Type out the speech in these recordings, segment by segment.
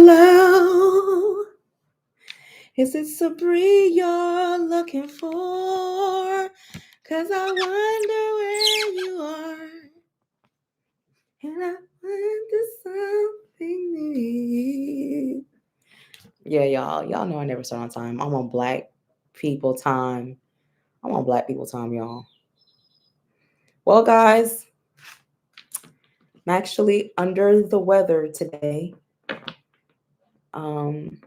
Hello, is it Sabri you're looking for? Cause I wonder where you are. And I wonder something new. Yeah, y'all know I never start on time. I'm on black people time. Y'all. Well, guys, I'm actually under the weather today. Um,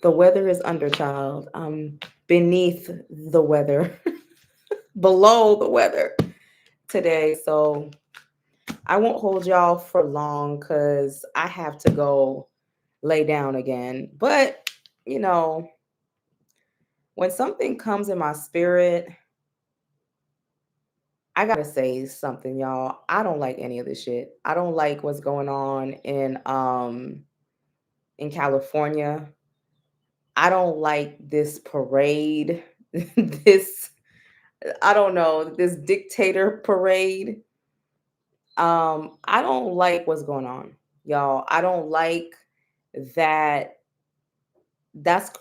the weather is under, child. I'm beneath the weather, below the weather today. So I won't hold y'all for long because I have to go lay down again. But, you know, when something comes in my spirit, I gotta say something, y'all. I don't like any of this shit. I don't like what's going on in California. I don't like this parade. this I don't know, this dictator parade. I don't like what's going on, y'all. I don't like that. That's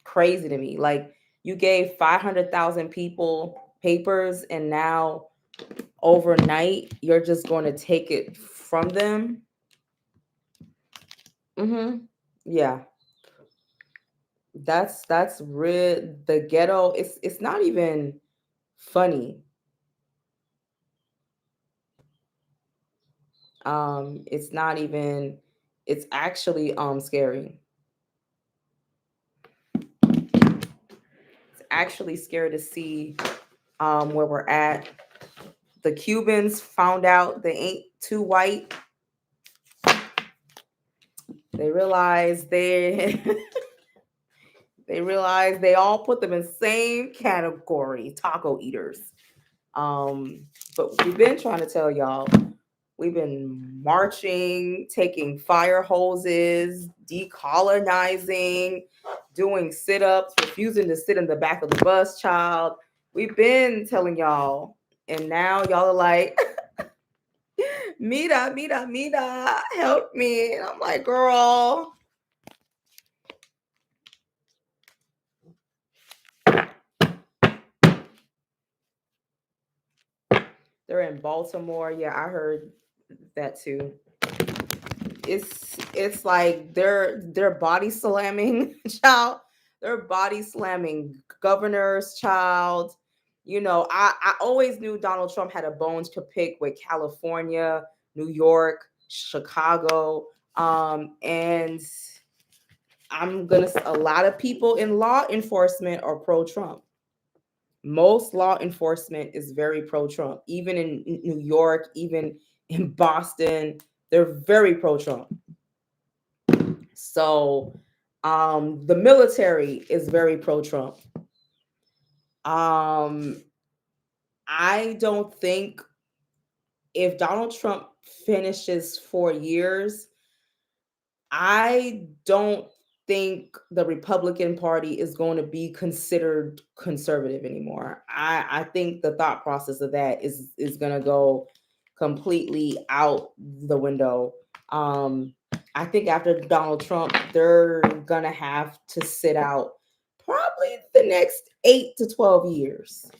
crazy to me. Like, you gave 500,000 people papers and now overnight you're just going to take it from them. Yeah, that's real. The ghetto, it's not even funny. It's not even, it's actually scary. It's actually scary to see where we're at. The Cubans found out they ain't too white. They realized they realized they all put them in the same category, taco eaters. But we've been trying to tell y'all, we've been marching, taking fire hoses, decolonizing, doing sit-ups, refusing to sit in the back of the bus, child. We've been telling y'all, and now y'all are like, Mira, mira, mira, help me. And I'm like, girl. They're in Baltimore. Yeah, I heard that too. It's like they're body slamming, child. They're body slamming governors, child. You know, I always knew Donald Trump had a bones to pick with California, New York, Chicago, and a lot of people in law enforcement are pro Trump. Most law enforcement is very pro Trump. Even in New York, even in Boston, they're very pro Trump. So the military is very pro Trump. I don't think if Donald Trump finishes 4 years, I don't think the Republican Party is going to be considered conservative anymore. I think the thought process of that is going to go completely out the window. I think after Donald Trump, they're going to have to sit out probably the next 8 to 12 years.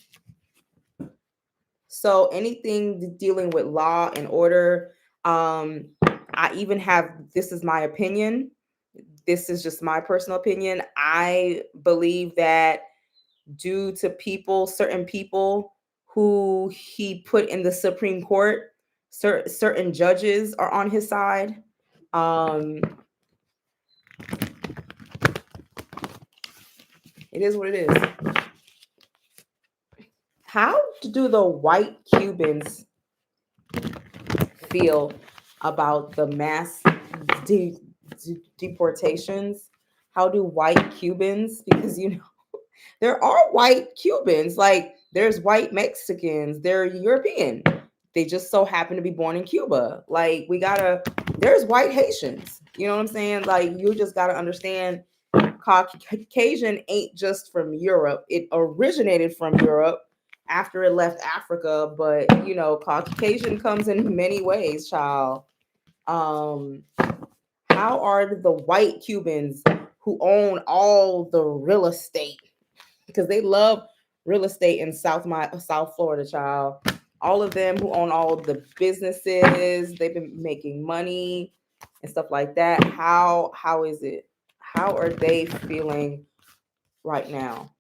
So anything dealing with law and order, I even have, this is my opinion. This is just my personal opinion. I believe that due to certain people who he put in the Supreme Court, certain judges are on his side. It is what it is. How do the white Cubans feel about the mass deportations? How do white Cubans, because there are white Cubans, like there's white Mexicans, they're European, they just so happen to be born in Cuba. Like there's white Haitians, you know what I'm saying? Like, you just gotta understand, Caucasian ain't just from Europe. It originated from Europe after it left Africa, but Caucasian comes in many ways, child. How are the white Cubans who own all the real estate? Because they love real estate in South Florida, child. All of them who own all the businesses, they've been making money and stuff like that. How is it? How are they feeling right now?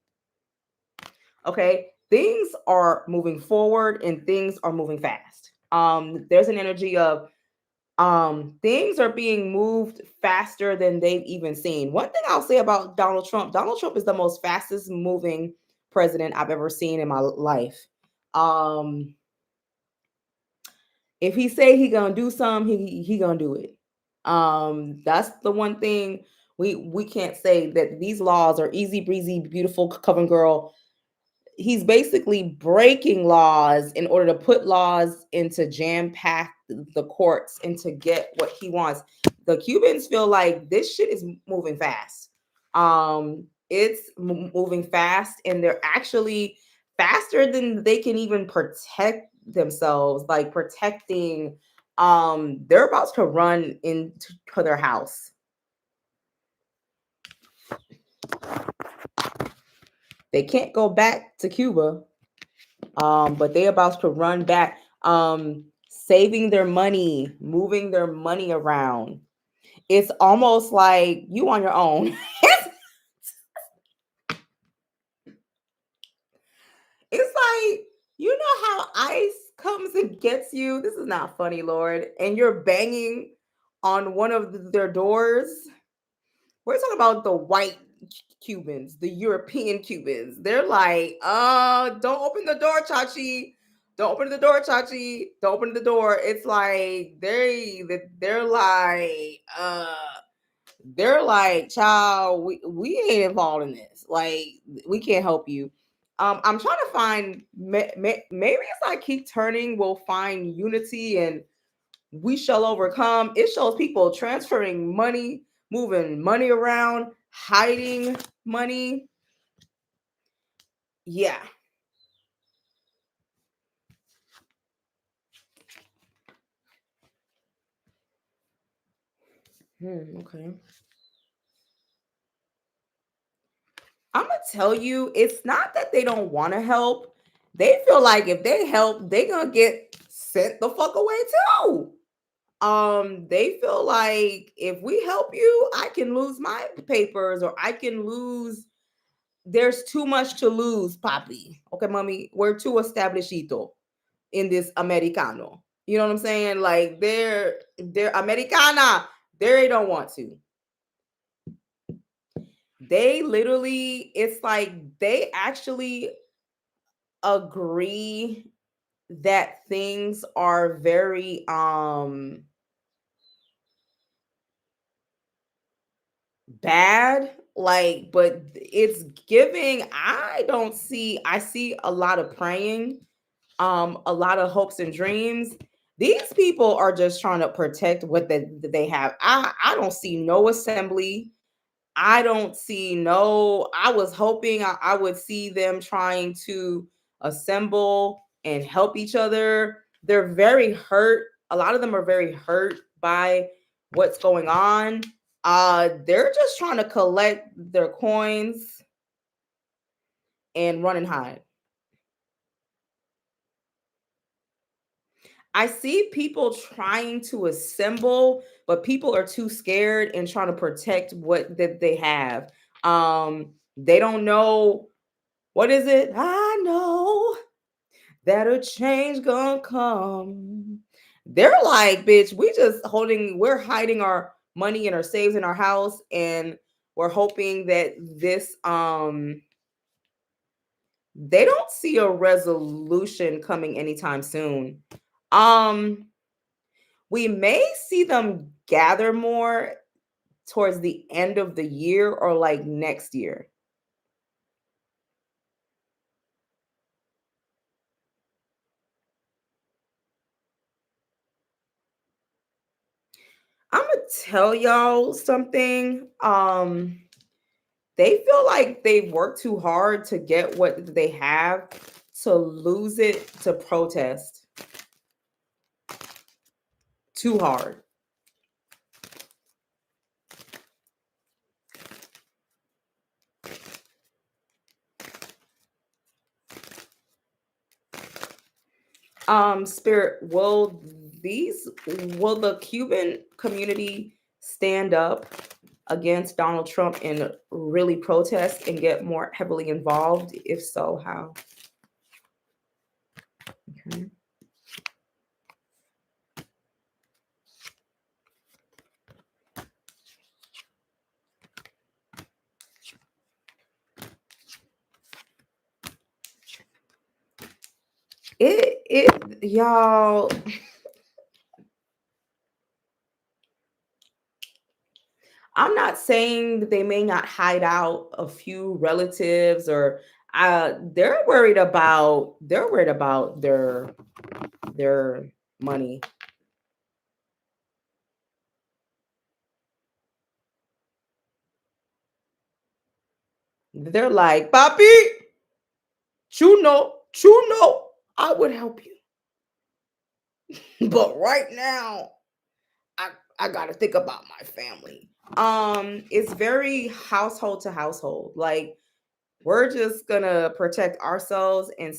Okay, things are moving forward and things are moving fast. There's an energy of things are being moved faster than they've even seen. One thing I'll say about Donald Trump is the most fastest moving president I've ever seen in my life. Um if he say he gonna do something, he gonna do it. That's the one thing we can't say, that these laws are easy breezy, beautiful coven girl. He's basically breaking laws in order to put laws into jam pack the courts and to get what he wants. The Cubans feel like this shit is moving fast. It's moving fast, and they're actually faster than they can even protect themselves, like protecting. They're about to run into their house. They can't go back to Cuba, but they about to run back, saving their money, moving their money around. It's almost like you on your own. It's like, you know how ICE comes and gets you. This is not funny, Lord, and you're banging on one of their doors. We're talking about the white Cubans, the European Cubans. They're like, don't open the door, Chachi. Don't open the door, Chachi. Don't open the door. It's like they're like, they're like, child, we ain't involved in this. Like, we can't help you. I'm trying to find, maybe as I keep turning, we'll find unity and we shall overcome. It shows people transferring money, moving money around, hiding money. Yeah. Okay. I'm gonna tell you, it's not that they don't want to help. They feel like if they help, they gonna get sent the fuck away too. They feel like if we help you, I can lose my papers, or I can lose. There's too much to lose, Papi. Okay, mommy, we're too establishito in this Americano. You know what I'm saying? Like, they're Americana. They don't want to. They literally, it's like they actually agree that things are very bad, like, but it's giving, I see a lot of praying, a lot of hopes and dreams. These people are just trying to protect what they have. I don't see no assembly. I don't see no, I was hoping I would see them trying to assemble and help each other. They're very hurt. A lot of them are very hurt by what's going on. They're just trying to collect their coins and run and hide. I see people trying to assemble, but people are too scared and trying to protect what that they have. They don't know, what is it? I know that a change gonna come. They're like, bitch, we're hiding our money and our saves in our house, and we're hoping that this they don't see a resolution coming anytime soon. Um, we may see them gather more towards the end of the year or like next year. I'm gonna tell y'all something. They feel like they've worked too hard to get what they have, to lose it to protest too hard. Spirit, these will the Cuban community stand up against Donald Trump and really protest and get more heavily involved? If so, how? Okay. Y'all, I'm not saying that they may not hide out a few relatives or they're worried about their money. They're like, Papi, I would help you. But right now, I I gotta think about my family. It's very household to household. Like we're just gonna protect ourselves and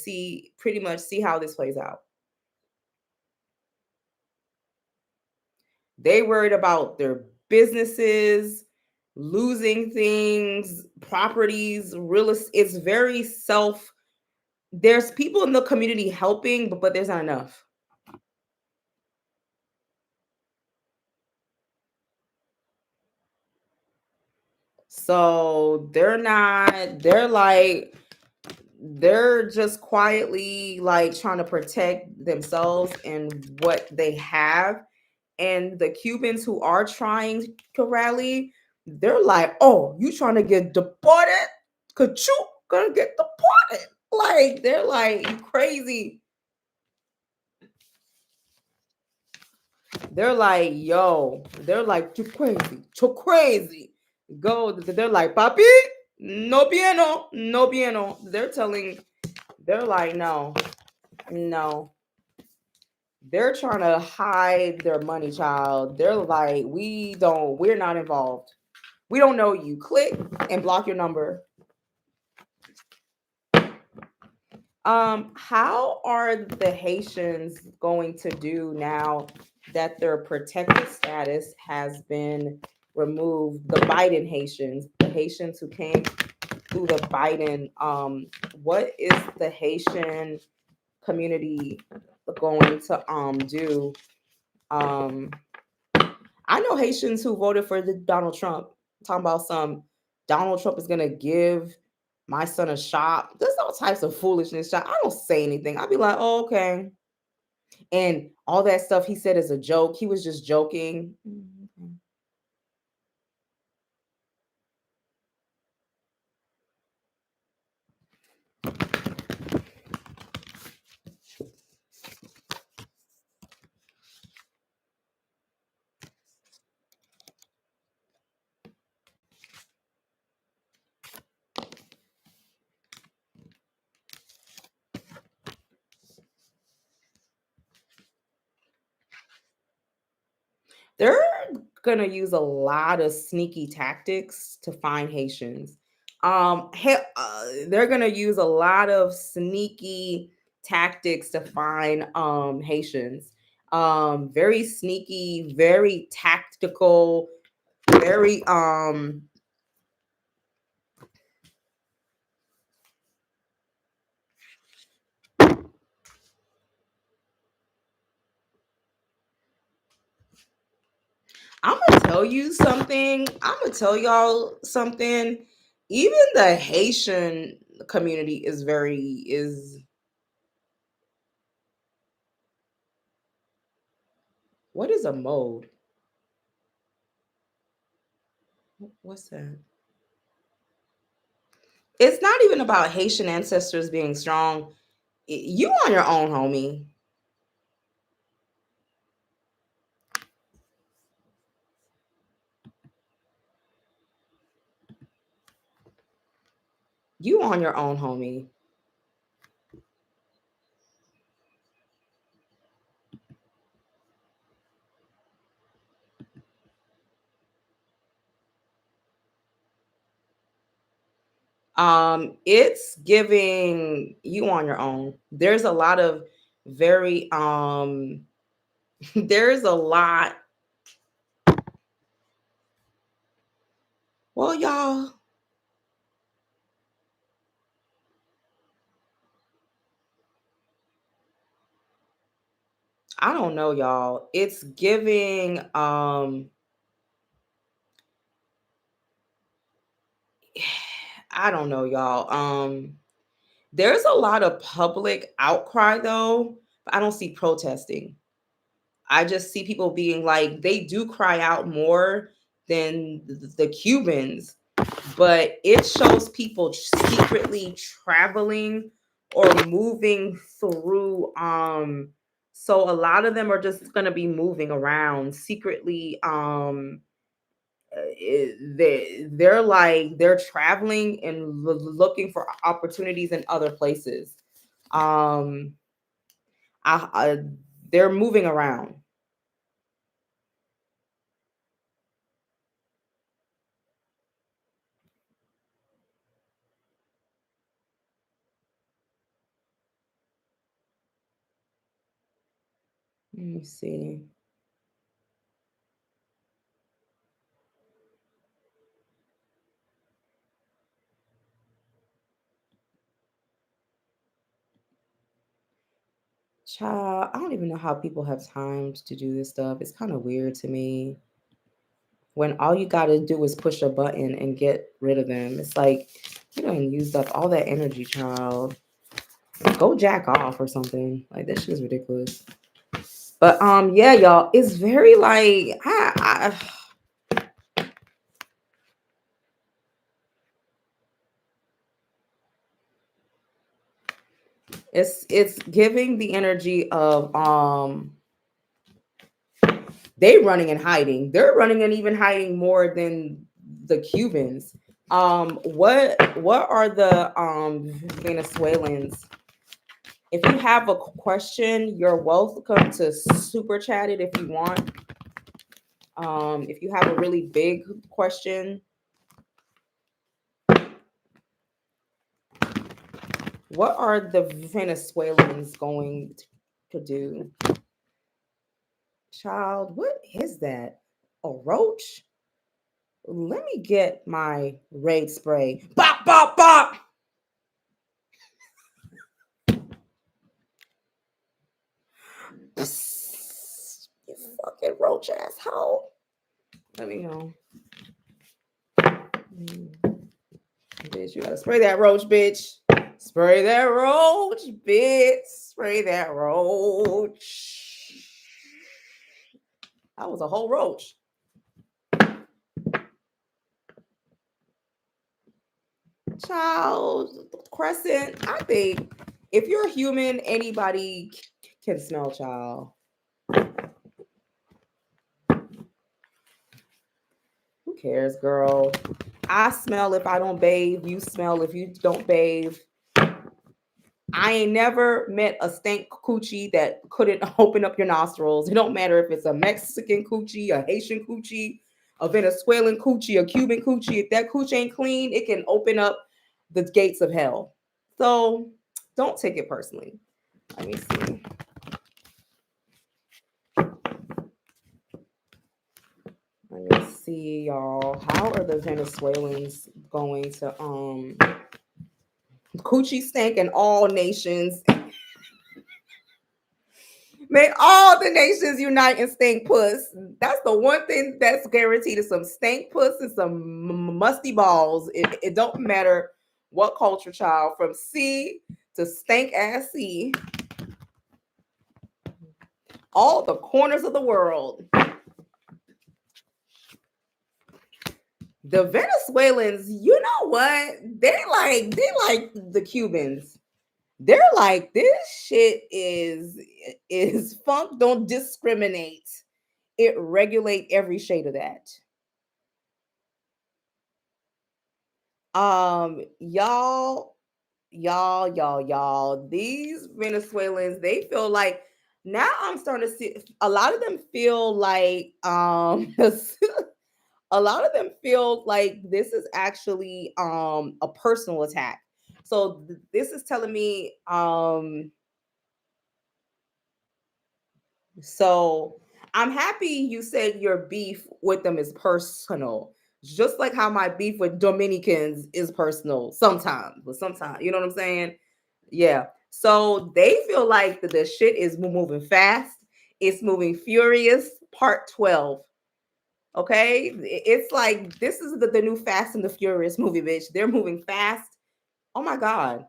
pretty much see how this plays out. They worried about their businesses, losing things, properties, it's very there's people in the community helping, but there's not enough. So they're just quietly like trying to protect themselves and what they have. And the Cubans who are trying to rally, they're like, "Oh, you trying to get deported? Cause you gonna get deported?" Like they're like, "You crazy?" They're like, "Yo," they're like, "You crazy? You crazy?" Go. They're like, "Papi, no piano, no piano." They're like, "No, no." They're trying to hide their money, child. They're like, we're not involved. We don't know you. Click and block your number. How are the Haitians going to do now that their protected status has been removed? The Biden Haitians, the Haitians who came through the Biden, what is the Haitian community going to do? Um I know Haitians who voted for the Donald Trump. Talking about some Donald Trump is gonna give my son a shot. There's all types of foolishness. Shot. I don't say anything. I'd be like, oh, okay. And all that stuff he said is a joke. He was just joking. Mhm. They're gonna use a lot of sneaky tactics to find Haitians. They're gonna use a lot of sneaky tactics to find Haitians. Very sneaky, very tactical, very I'm gonna tell you something. I'm gonna tell y'all something. Even the Haitian community is what is a mode? What's that? It's not even about Haitian ancestors being strong. You on your own, homie. You on your own, homie. It's giving you on your own. There's a lot of very there's a lot. Well, y'all, I don't know, y'all. It's giving I don't know, y'all. There's a lot of public outcry though, but I don't see protesting. I just see people being like, they do cry out more than the Cubans, but it shows people secretly traveling or moving through. So a lot of them are just going to be moving around secretly. They're like they're traveling and looking for opportunities in other places. Um, I they're moving around. Let me see. Child, I don't even know how people have time to do this stuff. It's kind of weird to me when all you got to do is push a button and get rid of them. It's like you don't use up all that energy, child. Go jack off or something. Like this shit is ridiculous. But yeah, y'all, it's very like it's giving the energy of they running and hiding. They're running and even hiding more than the Cubans. What are the Venezuelans? If you have a question, you're welcome to super chat it if you want. If you have a really big question, what are the Venezuelans going to do? Child, what is that? A roach? Let me get my raid spray. Bop, bop, bop. Psst, you fucking roach asshole. Let me know. Bitch, you gotta spray that roach, bitch. Spray that roach, bitch. Spray that roach. That was a whole roach. Child, Crescent, I think if you're human, anybody can smell, child. Who cares, girl? I smell if I don't bathe. You smell if you don't bathe. I ain't never met a stank coochie that couldn't open up your nostrils. It don't matter if it's a Mexican coochie, a Haitian coochie, a Venezuelan coochie, a Cuban coochie. If that coochie ain't clean, it can open up the gates of hell. So don't take it personally. Let me see. Let me see, y'all. How are the Venezuelans going to coochie stank in all nations? May all the nations unite and stank puss. That's the one thing that's guaranteed is some stank puss and some musty balls. It don't matter what culture, child, from sea to stank ass sea, all the corners of the world. The Venezuelans, you know what? They like the Cubans. They're like this shit is funk don't discriminate. It regulate every shade of that. Y'all, y'all. These Venezuelans, they feel like now I'm starting to see a lot of them feel like a lot of them feel like this is actually a personal attack. So this is telling me So I'm happy you said your beef with them is personal. Just like how my beef with Dominicans is personal sometimes, but sometimes, you know what I'm saying? Yeah. So they feel like the shit is moving fast. It's moving furious. Part 12. Okay. It's like this is the new Fast and the Furious movie, bitch. They're moving fast. Oh my God.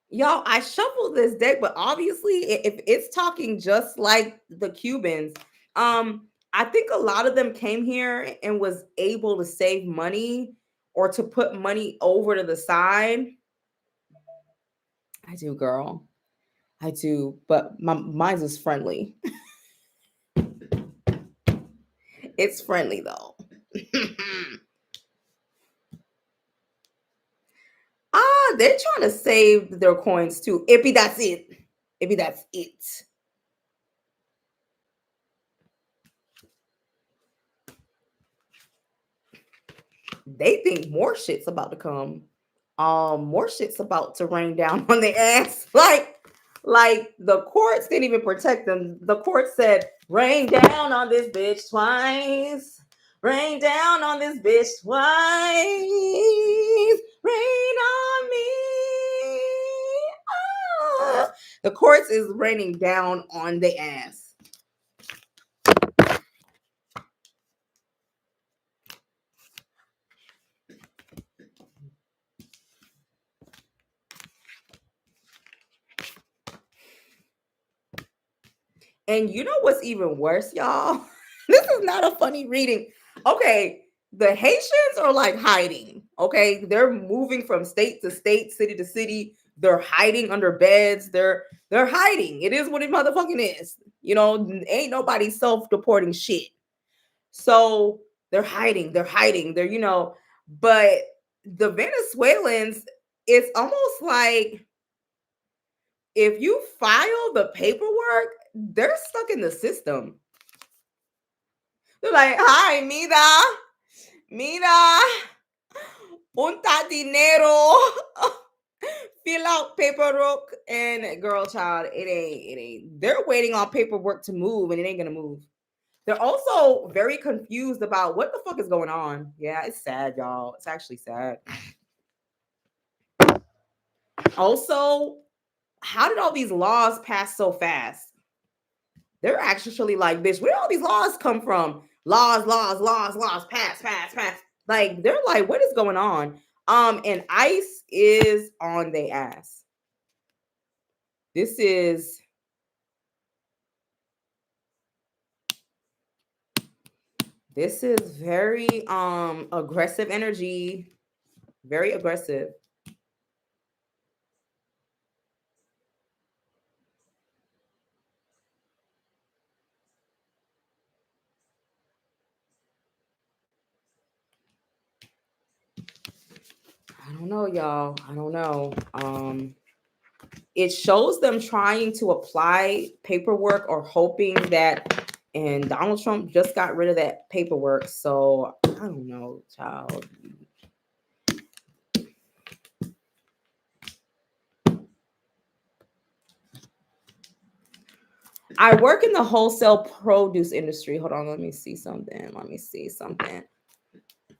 Y'all, I shuffled this deck, but obviously, if it's talking just like the Cubans, I think a lot of them came here and was able to save money or to put money over to the side. I do, girl. I do, but mine's is friendly. It's friendly though. They're trying to save their coins too. Ippy, that's it. Ippy, that's it. They think more shit's about to come. More shit's about to rain down on their ass. Like the courts didn't even protect them. The court said, rain down on this bitch twice. Rain down on this bitch twice. Rain on me. Ah. The courts is raining down on the ass. And you know what's even worse, y'all? This is not a funny reading. Okay, the Haitians are like hiding. Okay, they're moving from state to state, city to city. They're hiding under beds. They're hiding. It is what it motherfucking is. You know, ain't nobody self-deporting shit. So they're hiding. They're hiding. But the Venezuelans, it's almost like if you file the paperwork, they're stuck in the system. They're like, hi, mira, unta dinero, fill out paperwork, and girl, child, it ain't. They're waiting on paperwork to move, and it ain't gonna move. They're also very confused about what the fuck is going on. Yeah, it's sad, y'all. It's actually sad. Also, how did all these laws pass so fast? They're actually like, bitch, where all these laws come from? Laws, pass. Like, they're like, what is going on? And ICE is on their ass. This is very aggressive energy. Very aggressive. I don't know, y'all. I don't know. It shows them trying to apply paperwork or hoping that, and Donald Trump just got rid of that paperwork. So I don't know, child. I work in the wholesale produce industry. Hold on, let me see something.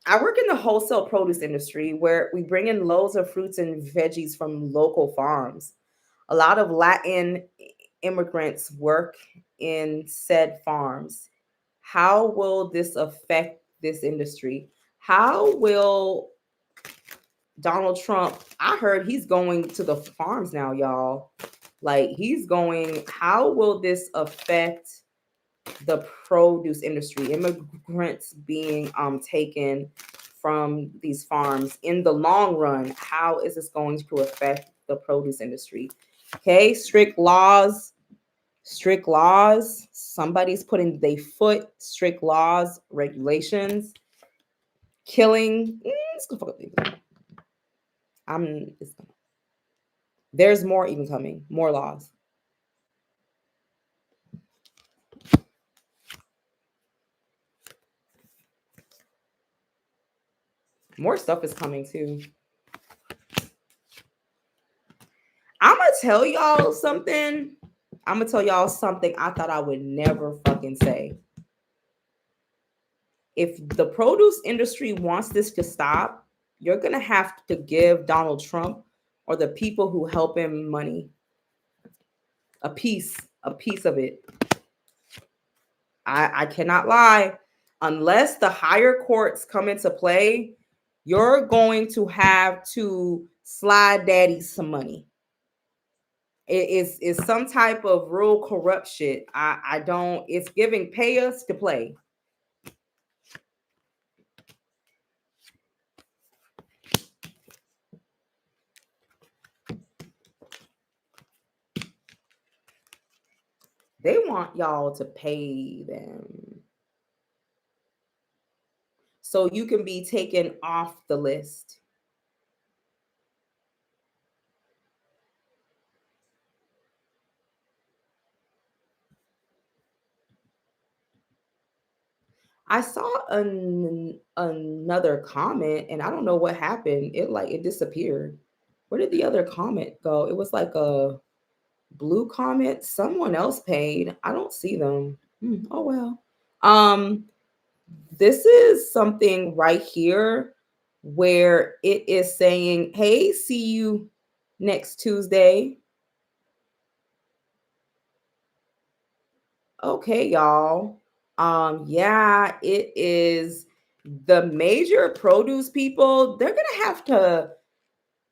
I work in the wholesale produce industry where we bring in loads of fruits and veggies from local farms. A lot of Latin immigrants work in said farms. How will this affect this industry? How will Donald Trump? I heard he's going to the farms now, y'all. Like he's going, how will this affect the produce industry? Immigrants being taken from these farms in the long run, how is this going to affect the produce industry? Okay, strict laws. Somebody's putting their foot, strict laws, regulations, killing. It's gonna fuck up people. There's more even coming, more laws. More stuff is coming too. I'm gonna tell y'all something. I'm gonna tell y'all something I thought I would never fucking say. If the produce industry wants this to stop, you're gonna have to give Donald Trump or the people who help him money, a piece of it. I cannot lie. Unless the higher courts come into play, you're going to have to slide daddy some money. It's some type of real corrupt shit. I don't. It's giving pay us to play. They want y'all to pay them so you can be taken off the list. I saw another comment and I don't know what happened. It disappeared. Where did the other comment go? It was like a blue comment. Someone else paid. I don't see them. Oh well. Um, this is something right here where it is saying, "Hey, see you next Tuesday." Okay, y'all. Yeah, it is the major produce people. They're gonna have to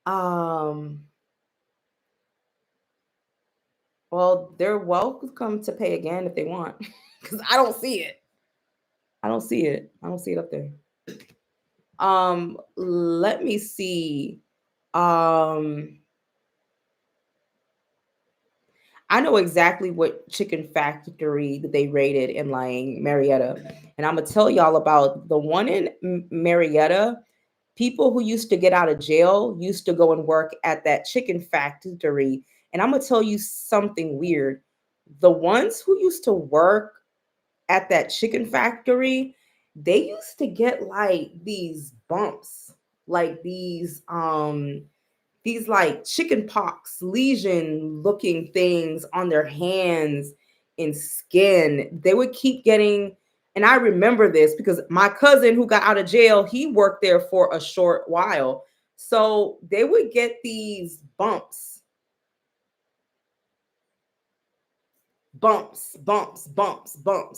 um well, they're welcome to pay again if they want. Because I don't see it. I don't see it. I don't see it up there. Let me see. Um I know exactly what chicken factory that they raided in like Marietta. And I'm gonna tell y'all about the one in Marietta. People who used to get out of jail used to go and work at that chicken factory. And I'm gonna tell you something weird. The ones who used to work at that chicken factory, they used to get like these bumps, like these like chicken pox lesion looking things on their hands and skin. They would keep getting, and I remember this because my cousin who got out of jail, he worked there for a short while. So they would get these bumps,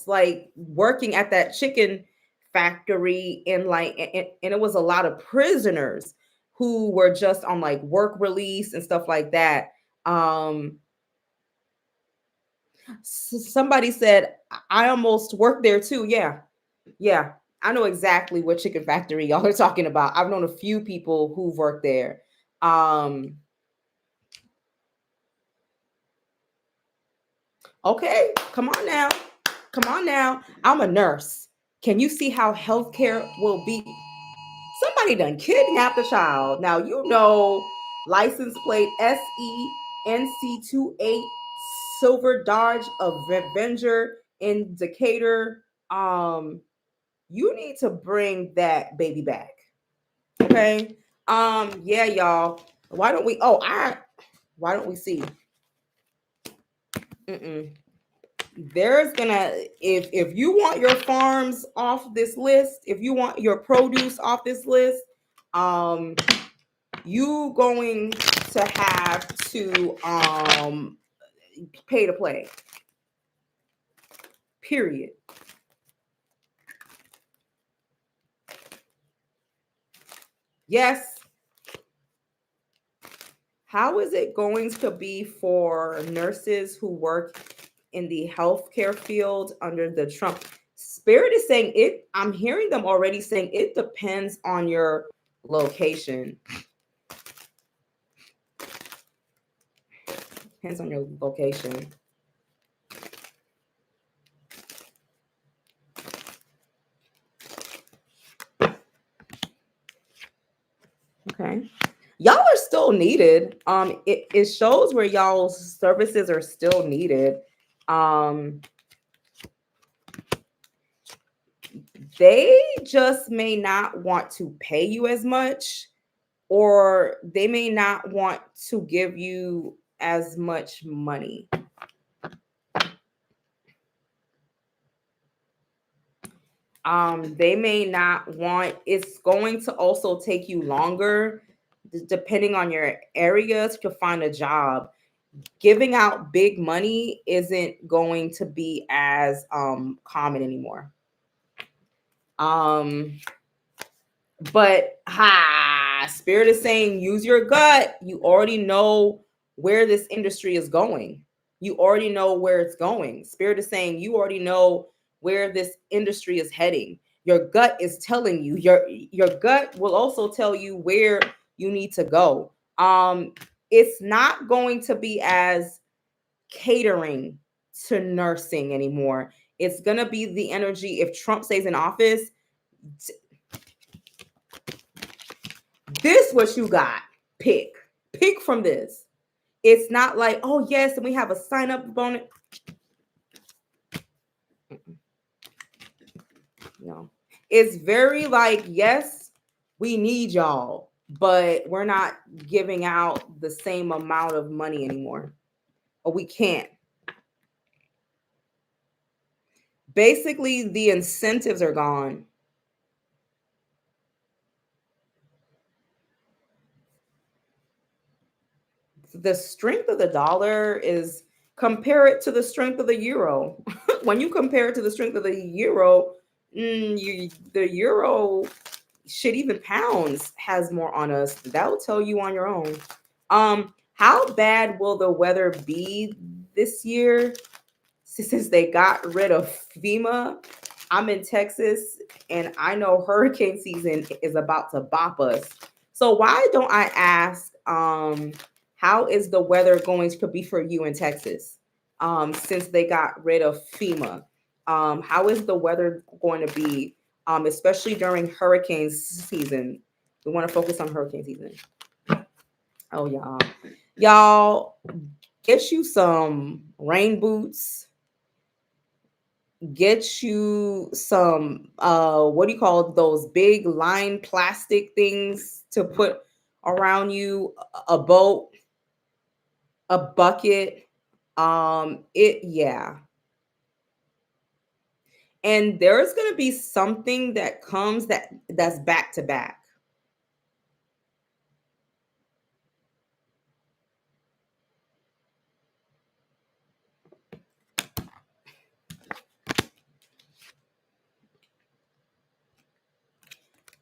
like working at that chicken factory. And like, and it was a lot of prisoners who were just on like work release and stuff like that. Um, Somebody said, I almost worked there too. Yeah, yeah. I know exactly what chicken factory y'all are talking about. I've known a few people who've worked there. Um, okay, come on now. Come on now. I'm a nurse. Can you see how healthcare will be? Somebody done kidnapped a child. Now you know license plate SENC28 Silver Dodge Avenger in Decatur. You need to bring that baby back. Okay. Yeah, y'all. Why don't we? Why don't we see? Mm-mm. There's gonna if you want your farms off this list, if you want your produce off this list, um, you going to have to pay to play. Period. Yes. How is it going to be for nurses who work in the healthcare field under the Trump? Spirit is saying it. I'm hearing them already saying it depends on your location. Depends on your location. Okay. Y'all are still needed. It shows where y'all's services are still needed. Um, they just may not want to pay you as much, or they may not want to give you as much money. They may not want, it's going to also take you longer, depending on your areas, to find a job. Giving out big money isn't going to be as common anymore. Um, but Spirit is saying use your gut. You already know where this industry is going. You already know where it's going. Spirit is saying you already know where this industry is heading. Your gut is telling you. Your gut will also tell you where you need to go. It's not going to be as catering to nursing anymore. It's going to be the energy if Trump stays in office. This what you got. Pick from this. It's not like, oh yes, and we have a sign up bonus. No, it's very like, yes, we need y'all, but we're not giving out the same amount of money anymore, or we can't. Basically, the incentives are gone. The strength of the dollar is, compare it to the strength of the euro. When you compare it to the strength of the euro, the euro, shit, even pounds has more on us. That will tell you on your own. How bad will the weather be this year? Since they got rid of FEMA, I'm in Texas and I know hurricane season is about to bop us. So why don't I ask, how is the weather going to be for you in Texas? Since they got rid of FEMA, how is the weather going to be, especially during hurricane season? We want to focus on hurricane season. Oh, y'all, get you some rain boots, get you some what do you call those big line plastic things to put around you, a boat, a bucket. It yeah. And there's going to be something that comes that's back to back.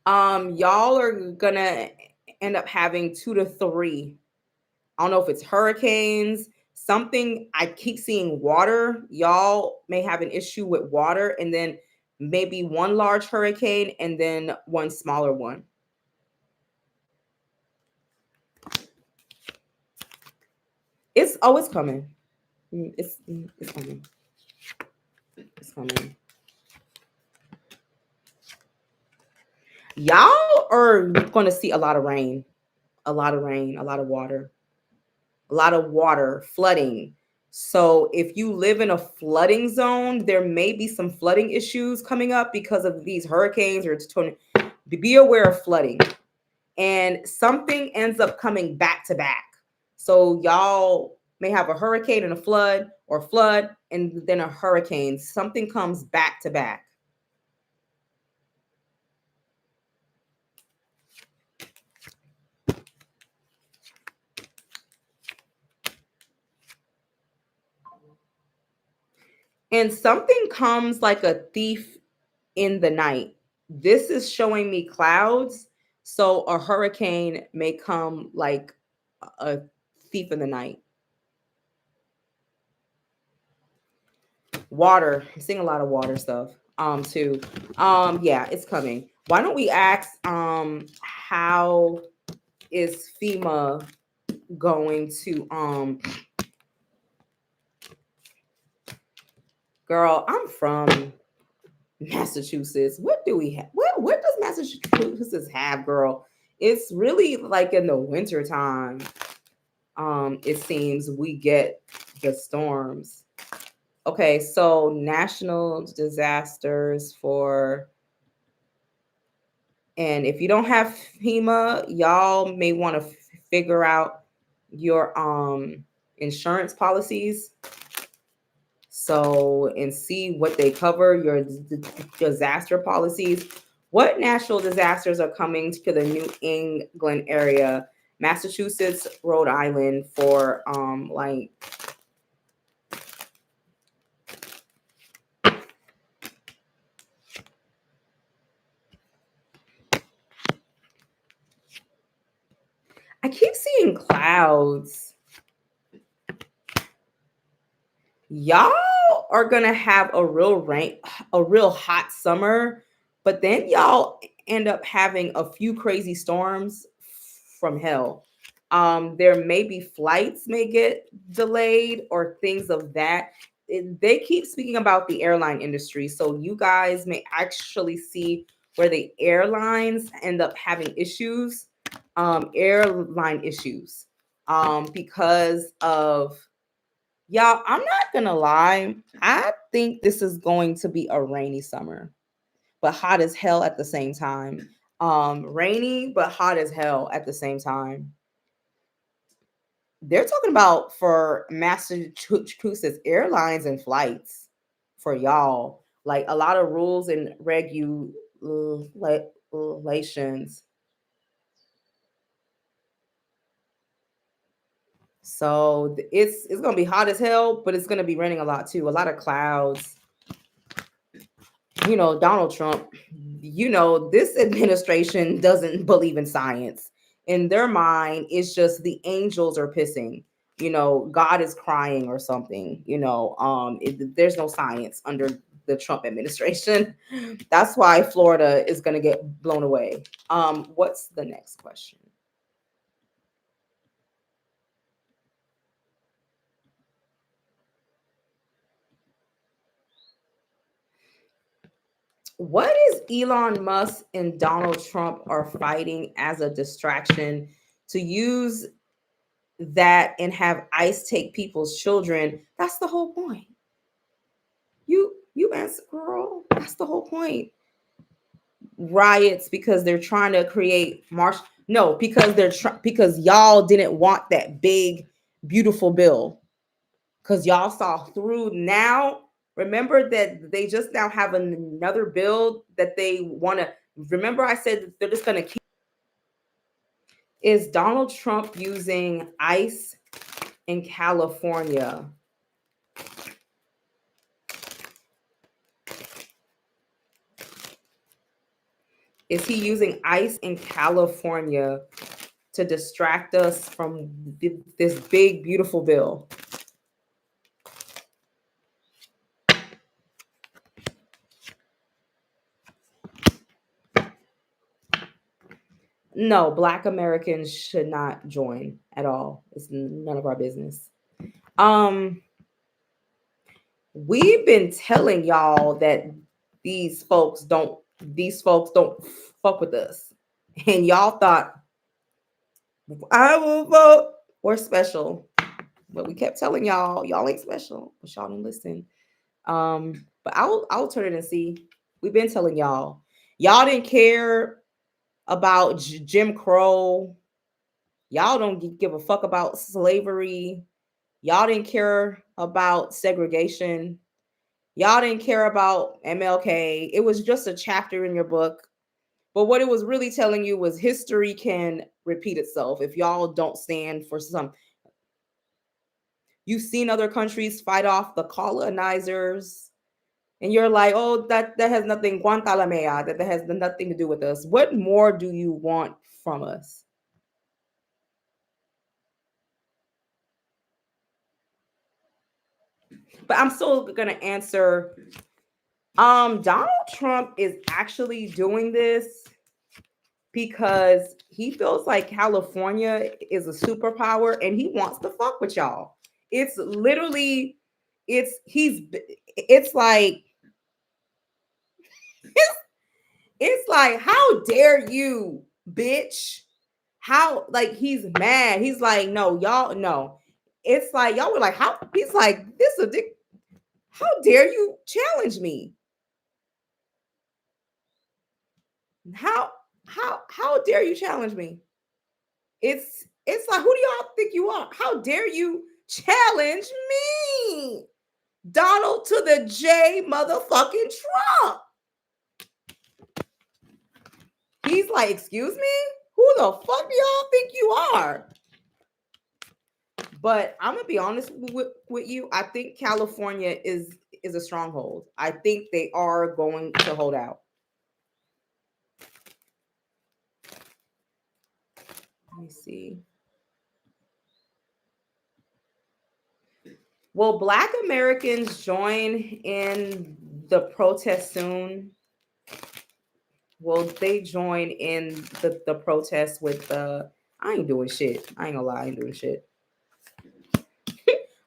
Y'all are going to end up having 2 to 3. I don't know if it's hurricanes, something. I keep seeing water. Y'all may have an issue with water, and then maybe one large hurricane and then one smaller one. It's coming. It's coming. It's coming. Y'all are going to see a lot of rain, a lot of rain, a lot of water, a lot of water, flooding. So if you live in a flooding zone, there may be some flooding issues coming up because of these hurricanes or be aware of flooding. And something ends up coming back to back. So y'all may have a hurricane and a flood, or flood and then a hurricane. Something comes back to back. And something comes like a thief in the night. This is showing me clouds. So a hurricane may come like a thief in the night. Water. I'm seeing a lot of water stuff. Too. Yeah, it's coming. Why don't we ask how is FEMA going to girl, I'm from Massachusetts. What do we have? What does Massachusetts have, girl? It's really like in the winter time. It seems we get the storms. Okay, so national disasters for, and if you don't have FEMA, y'all may want to figure out your insurance policies. So, and see what they cover, your disaster policies. What natural disasters are coming to the New England area? Massachusetts, Rhode Island for like I keep seeing clouds. Y'all are gonna have a real hot summer, but then y'all end up having a few crazy storms from hell. There may be flights may get delayed or things of that. They keep speaking about the airline industry, so you guys may actually see where the airlines end up having issues, airline issues, because of y'all, I'm not gonna lie. I think this is going to be a rainy summer, but hot as hell at the same time. Rainy but hot as hell at the same time. They're talking about for Massachusetts airlines and flights for y'all, like a lot of rules and regulations. So it's gonna be hot as hell, but it's gonna be raining a lot too. A lot of clouds. Donald Trump, this administration doesn't believe in science. In their mind, it's just the angels are pissing. God is crying or something. There's no science under the Trump administration. That's why Florida is going to get blown away. What's the next question? What is Elon Musk and Donald Trump are fighting as a distraction to use that and have ICE take people's children? That's the whole point. You answer, girl. That's the whole point. Riots because they're trying to create marsh. No, because because y'all didn't want that big, beautiful bill. Because y'all saw through now. Remember that they just now have another bill that they want to. Remember, I said that they're just going to keep. Is Donald Trump using ICE in California? Is he using ICE in California to distract us from this big, beautiful bill? No, Black Americans should not join at all. It's none of our business. Um, we've been telling y'all that these folks don't fuck with us, and y'all thought I will vote. We're special, but we kept telling y'all ain't special, but y'all didn't listen. But I'll turn it and see. We've been telling y'all didn't care about Jim Crow. Y'all don't give a fuck about slavery. Y'all didn't care about segregation. Y'all didn't care about MLK. It was just a chapter in your book. But what it was really telling you was history can repeat itself if y'all don't stand for some. You've seen other countries fight off the colonizers, and you're like, oh, that has nothing, Guantanamera, that has nothing to do with us. What more do you want from us? But I'm still gonna answer. Donald Trump is actually doing this because he feels like California is a superpower and he wants to fuck with y'all. It's literally, it's like, it's like, how dare you, bitch? How, like, he's mad. He's like, no, y'all, no. It's like, y'all were like, how? He's like, this a dick. How dare you challenge me? How, how dare you challenge me? It's like, who do y'all think you are? How dare you Challenge me. Donald to the J motherfucking Trump. He's like, excuse me? Who the fuck do y'all think you are? But I'm gonna be honest with you. I think California is a stronghold. I think they are going to hold out. Let me see. Will Black Americans join in the protest soon? Will they join in the protest with the? I ain't doing shit. I ain't gonna lie, I ain't doing shit.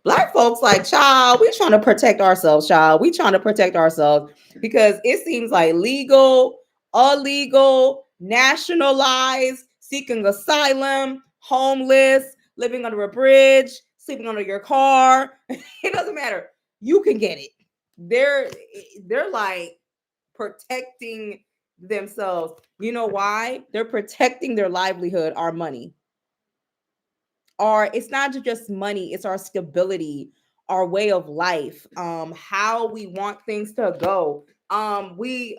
Black folks like, child, we trying to protect ourselves, child. We trying to protect ourselves because it seems like legal, illegal, nationalized, seeking asylum, homeless, living under a bridge, sleeping under your car. It doesn't matter. You can get it. They're like protecting themselves. You know why? They're protecting their livelihood, our money. It's not just money, it's our stability, our way of life, how we want things to go. We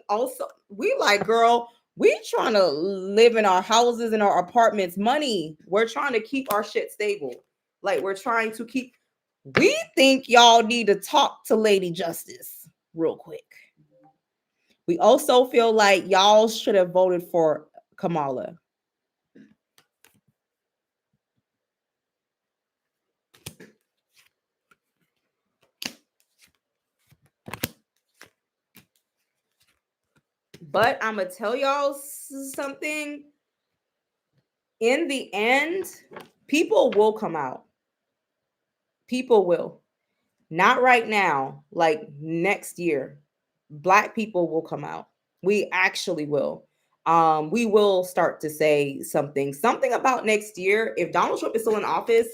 like, girl, we trying to live in our houses and our apartments. Money, we're trying to keep our shit stable. Like, we're trying to keep. We think y'all need to talk to Lady Justice real quick. We also feel like y'all should have voted for Kamala. But I'm going to tell y'all something. In the end, people will come out. People will. Not right now, like next year. Black people will come out. We actually will. We will start to say something about next year. If Donald Trump is still in office,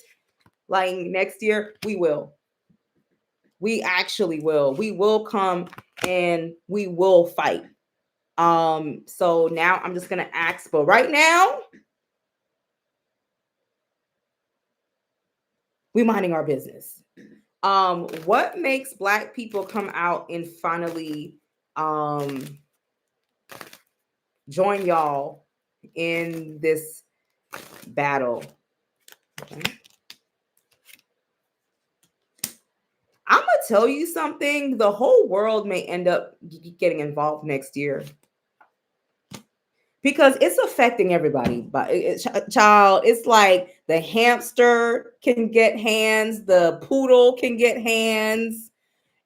like next year, we will. We actually will. We will come and we will fight. So now I'm just gonna ask, but right now, we minding our business. What makes Black people come out and finally join y'all in this battle? Okay. I'm gonna tell you something. The whole world may end up getting involved next year because it's affecting everybody. But child, it's like the hamster can get hands, the poodle can get hands.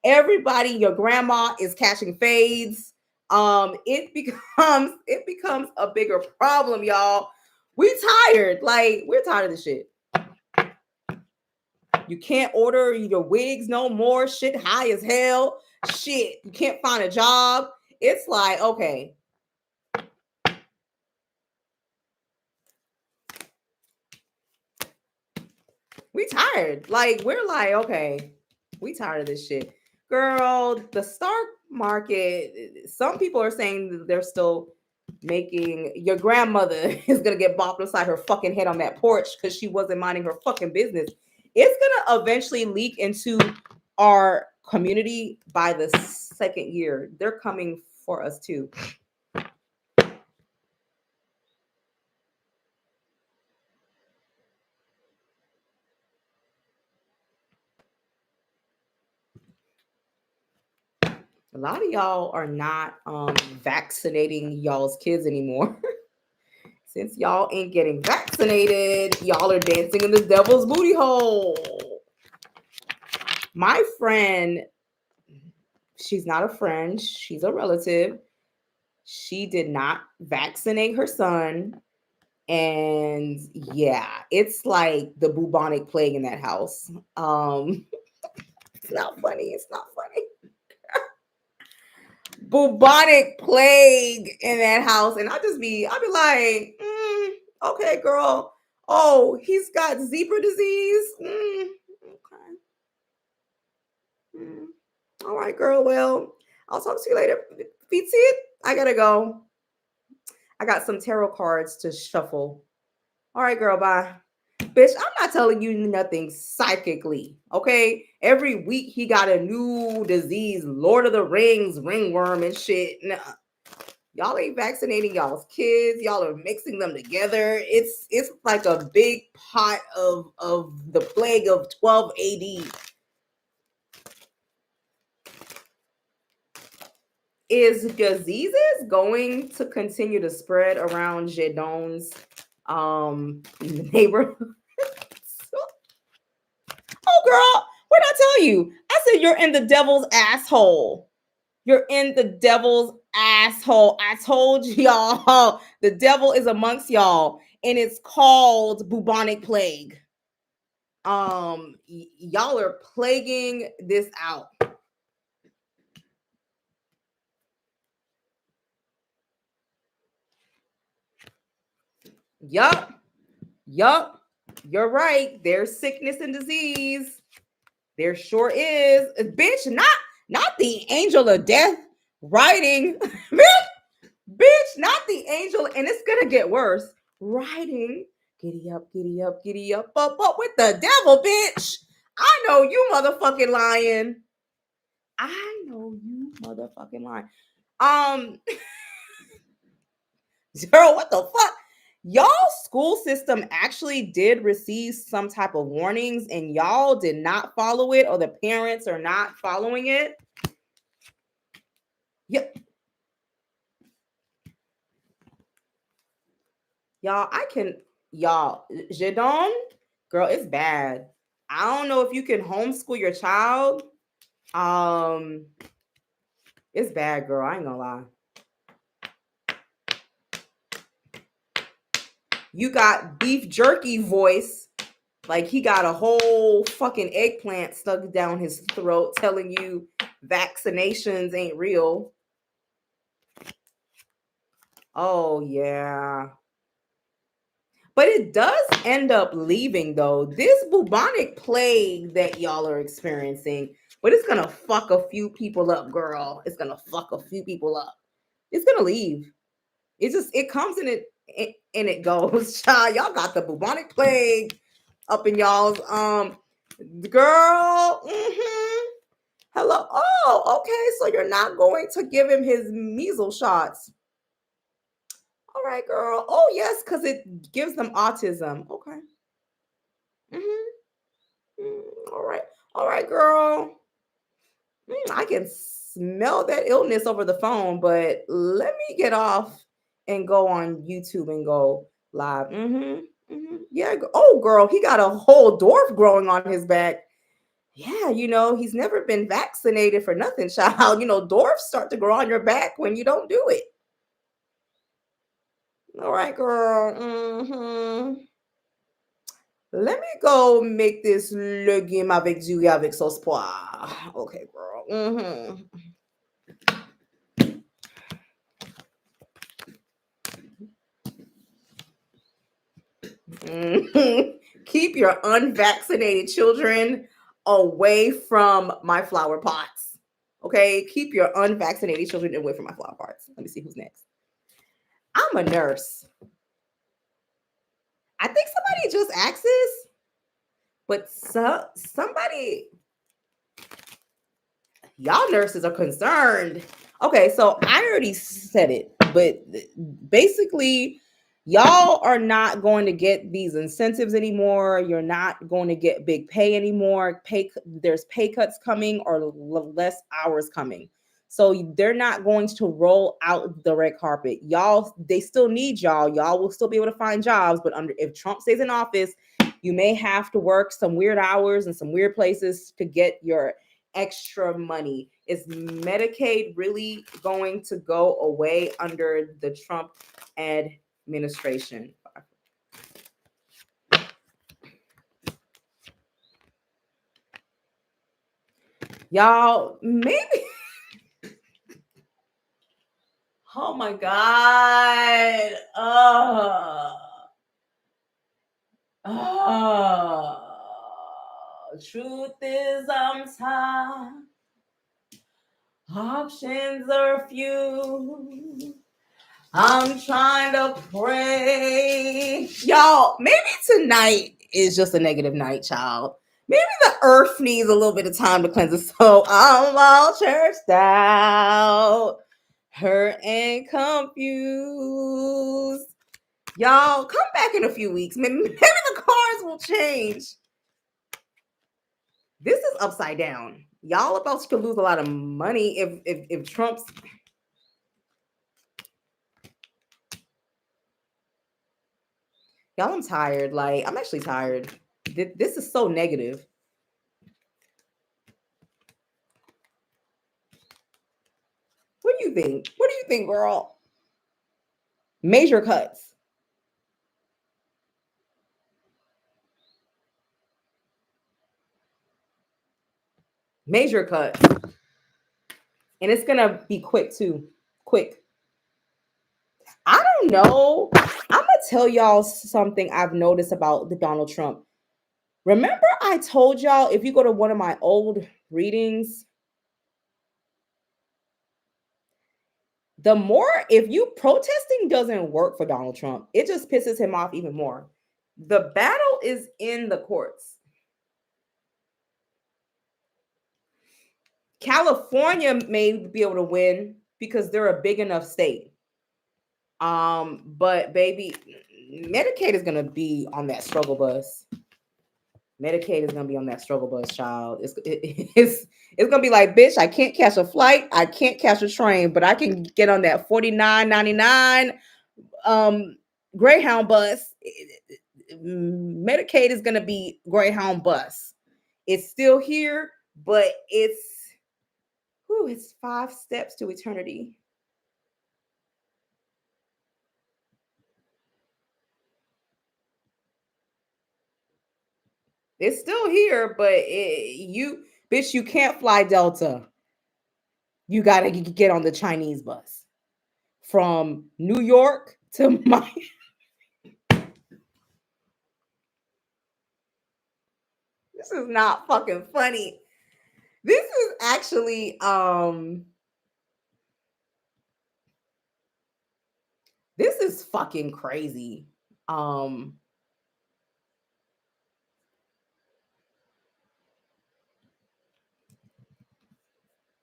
Everybody, your grandma is catching fades. It becomes a bigger problem, y'all. We tired. Like, we're tired of this shit. You can't order your wigs no more. Shit high as hell. Shit, you can't find a job. It's like, okay. We tired. Like, we're like, okay, we tired of this shit. Girl, the stock market, some people are saying that they're still making. Your grandmother is gonna get bopped upside her fucking head on that porch because she wasn't minding her fucking business. It's gonna eventually leak into our community by the second year. They're coming for us too. A lot of y'all are not vaccinating y'all's kids anymore. Since y'all ain't getting vaccinated, y'all are dancing in the devil's booty hole. My friend, she's not a friend, she's a relative. She did not vaccinate her son. And yeah, it's like the bubonic plague in that house. It's not funny. It's not funny. Bubonic plague in that house. And I'll be like, okay, girl. Oh, he's got zebra disease. Okay. All right, girl. Well, I'll talk to you later. Beats it. I gotta go. I got some tarot cards to shuffle. All right, girl. Bye. Bitch, I'm not telling you nothing psychically, okay? Every week he got a new disease, Lord of the Rings, ringworm and shit. Nah. Y'all ain't vaccinating y'all's kids. Y'all are mixing them together. It's like a big pot of the plague of 12 AD. Is diseases going to continue to spread around Jedon's neighborhood? Oh, girl, what did I tell you? I said you're in the devil's asshole. You're in the devil's asshole. I told y'all the devil is amongst y'all, and it's called bubonic plague. Y'all are plaguing this out. Yup. You're right. There's sickness and disease. There sure is. Bitch, not the angel of death riding. Bitch, not the angel, and it's gonna get worse. Riding, giddy up, giddy up, giddy up, up with the devil, bitch. I know you motherfucking lying. I know you motherfucking lying. Girl, what the fuck? Y'all school system actually did receive some type of warnings and y'all did not follow it, or the parents are not following it. Yep. Y'all, Jadon, girl, it's bad. I don't know if you can homeschool your child. It's bad, girl. I ain't gonna lie. You got beef jerky voice, like he got a whole fucking eggplant stuck down his throat telling you vaccinations ain't real. Oh, yeah. But it does end up leaving, though. This bubonic plague that y'all are experiencing, but it's gonna fuck a few people up, girl. It's gonna fuck a few people up. It's gonna leave. It comes and it goes. Child, y'all got the bubonic plague up in y'all's girl. Hello. Oh, okay. So you're not going to give him his measles shots. All right, girl. Oh, yes, because it gives them autism. Okay. All right. All right, girl. I can smell that illness over the phone, but let me get off and go on YouTube and go live. Yeah. Oh, girl, he got a whole dwarf growing on his back. Yeah, he's never been vaccinated for nothing, child. Dwarfs start to grow on your back when you don't do it. All right, girl. Let me go make this legume avec du riz avec sauce poire. Okay, girl. Keep your unvaccinated children away from my flower pots. Okay, keep your unvaccinated children away from my flower pots. Let me see who's next. I'm a nurse. I think somebody just asked this, but somebody, y'all nurses are concerned. Okay, so I already said it, but basically, y'all are not going to get these incentives anymore. You're not going to get big pay anymore. There's pay cuts coming or less hours coming. So they're not going to roll out the red carpet. Y'all, they still need y'all. Y'all will still be able to find jobs, but if Trump stays in office, you may have to work some weird hours and some weird places to get your extra money. Is Medicaid really going to go away under the Trump administration? Y'all, maybe. Oh my God. Truth is, I'm tired. Options are few. I'm trying to pray. Y'all, maybe tonight is just a negative night, child. Maybe the earth needs a little bit of time to cleanse it. So I'm all churched out, hurt and confused. Y'all, come back in a few weeks. Maybe the cards will change. This is upside down. Y'all about to lose a lot of money if Trump's. Y'all, I'm tired. Like, I'm actually tired. This is so negative. What do you think? What do you think, girl? Major cuts. Major cuts. And it's gonna be quick too. Quick. I don't know. I'm gonna tell y'all something I've noticed about the Donald Trump. Remember, I told y'all if you go to one of my old readings, the more if you protesting doesn't work for Donald Trump, it just pisses him off even more. The battle is in the courts. California may be able to win because they're a big enough state. But baby, Medicaid is gonna be on that struggle bus. Medicaid is gonna be on that struggle bus, child. It's gonna be like, bitch, I can't catch a flight, I can't catch a train, but I can get on that $49.99 Greyhound bus. Medicaid is gonna be Greyhound bus. It's still here, but it's 5 steps to eternity. It's still here, but you can't fly Delta. You got to get on the Chinese bus from New York to Miami. This is not fucking funny. This is actually this is fucking crazy.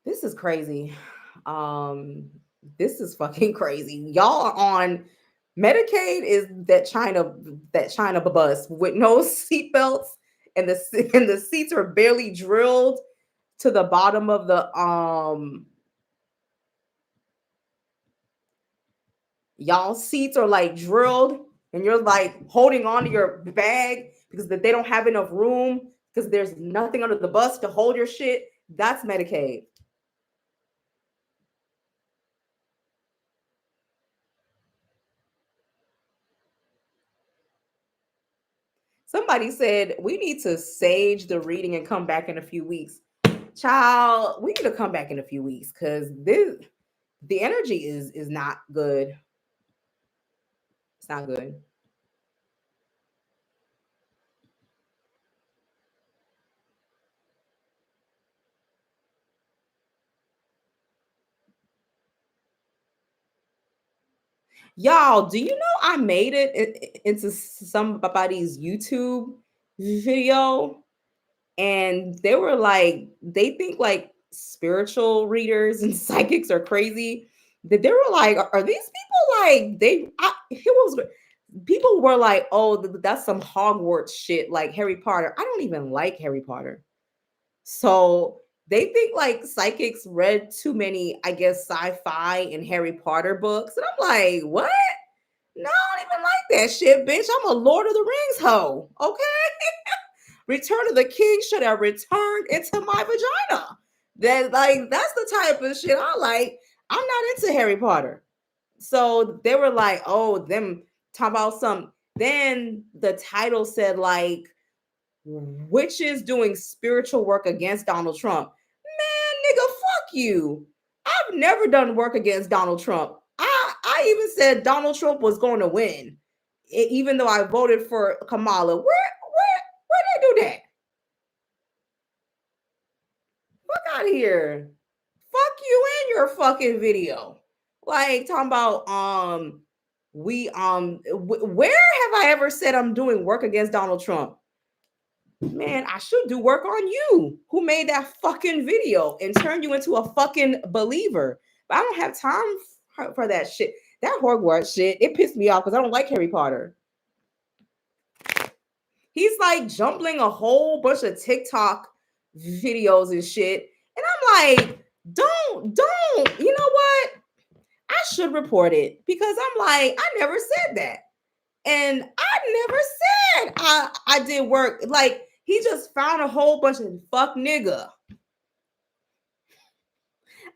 This is crazy. This is fucking crazy. Y'all are on Medicaid is that China bus with no seatbelts and the seats are barely drilled to the bottom of the y'all seats are like drilled and you're like holding on to your bag because they don't have enough room because there's nothing under the bus to hold your shit. That's Medicaid. Somebody said we need to sage the reading and come back in a few weeks. Child, we need to come back in a few weeks because the energy is not good. It's not good. Y'all, do you know I made it into somebody's YouTube video? And they were like, they think like spiritual readers and psychics are crazy. That they were like, are these people like it was people were like, oh, that's some Hogwarts shit, like Harry Potter. I don't even like Harry Potter. So they think like psychics read too many, I guess, sci-fi and Harry Potter books. And I'm like, what? No, I don't even like that shit, bitch. I'm a Lord of the Rings hoe. Okay. Return of the King should have returned into my vagina. That's the type of shit I like. I'm not into Harry Potter. So they were like, oh, them talking about some. Then the title said like witches doing spiritual work against Donald Trump. Man, nigga, fuck you. I've never done work against Donald Trump. I even said Donald Trump was going to win, even though I voted for Kamala. Where did I do that? Fuck out of here. Fuck you and your fucking video. Like talking about where have I ever said I'm doing work against Donald Trump? Man, I should do work on you who made that fucking video and turned you into a fucking believer. But I don't have time for that shit. That Hogwarts shit, it pissed me off because I don't like Harry Potter. He's like jumbling a whole bunch of TikTok videos and shit. And I'm like, don't, you know what? I should report it because I'm like, I never said that. And I never said I did work. Like, he just found a whole bunch of fuck nigga.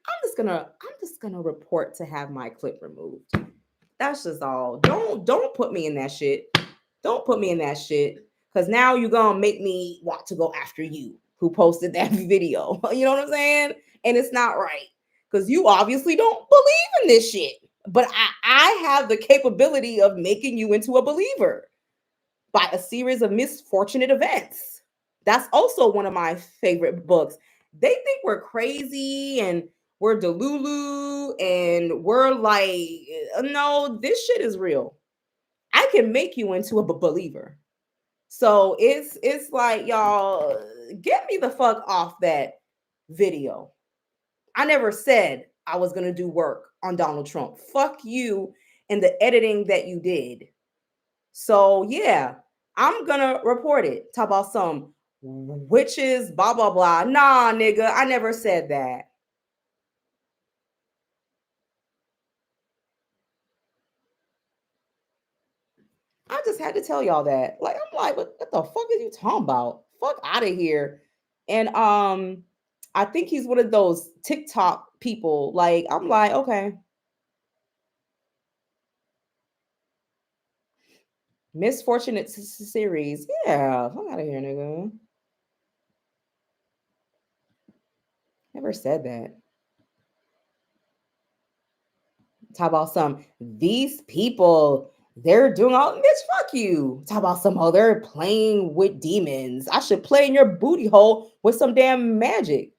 I'm just gonna report to have my clip removed. That's just all. Don't put me in that shit. Don't put me in that shit. Cause now you're gonna make me want to go after you who posted that video. You know what I'm saying? And it's not right. Because you obviously don't believe in this shit. But I have the capability of making you into a believer by a series of misfortunate events. That's also one of my favorite books. They think we're crazy and we're delulu and we're like, no, this shit is real. I can make you into a believer. So it's like, y'all, get me the fuck off that video. I never said I was gonna do work on Donald Trump. Fuck you and the editing that you did. So yeah, I'm gonna report it. Talk about some witches, blah blah blah. Nah, nigga, I never said that. I just had to tell y'all that. Like, I'm like, what the fuck are you talking about? Fuck out of here. And I think he's one of those TikTok people. Like, I'm like, okay. Misfortunate series. Yeah, fuck out of here, nigga. Never said that. Talk about some these people, they're doing all bitch, fuck you. Talk about some they're playing with demons. I should play in your booty hole with some damn magic.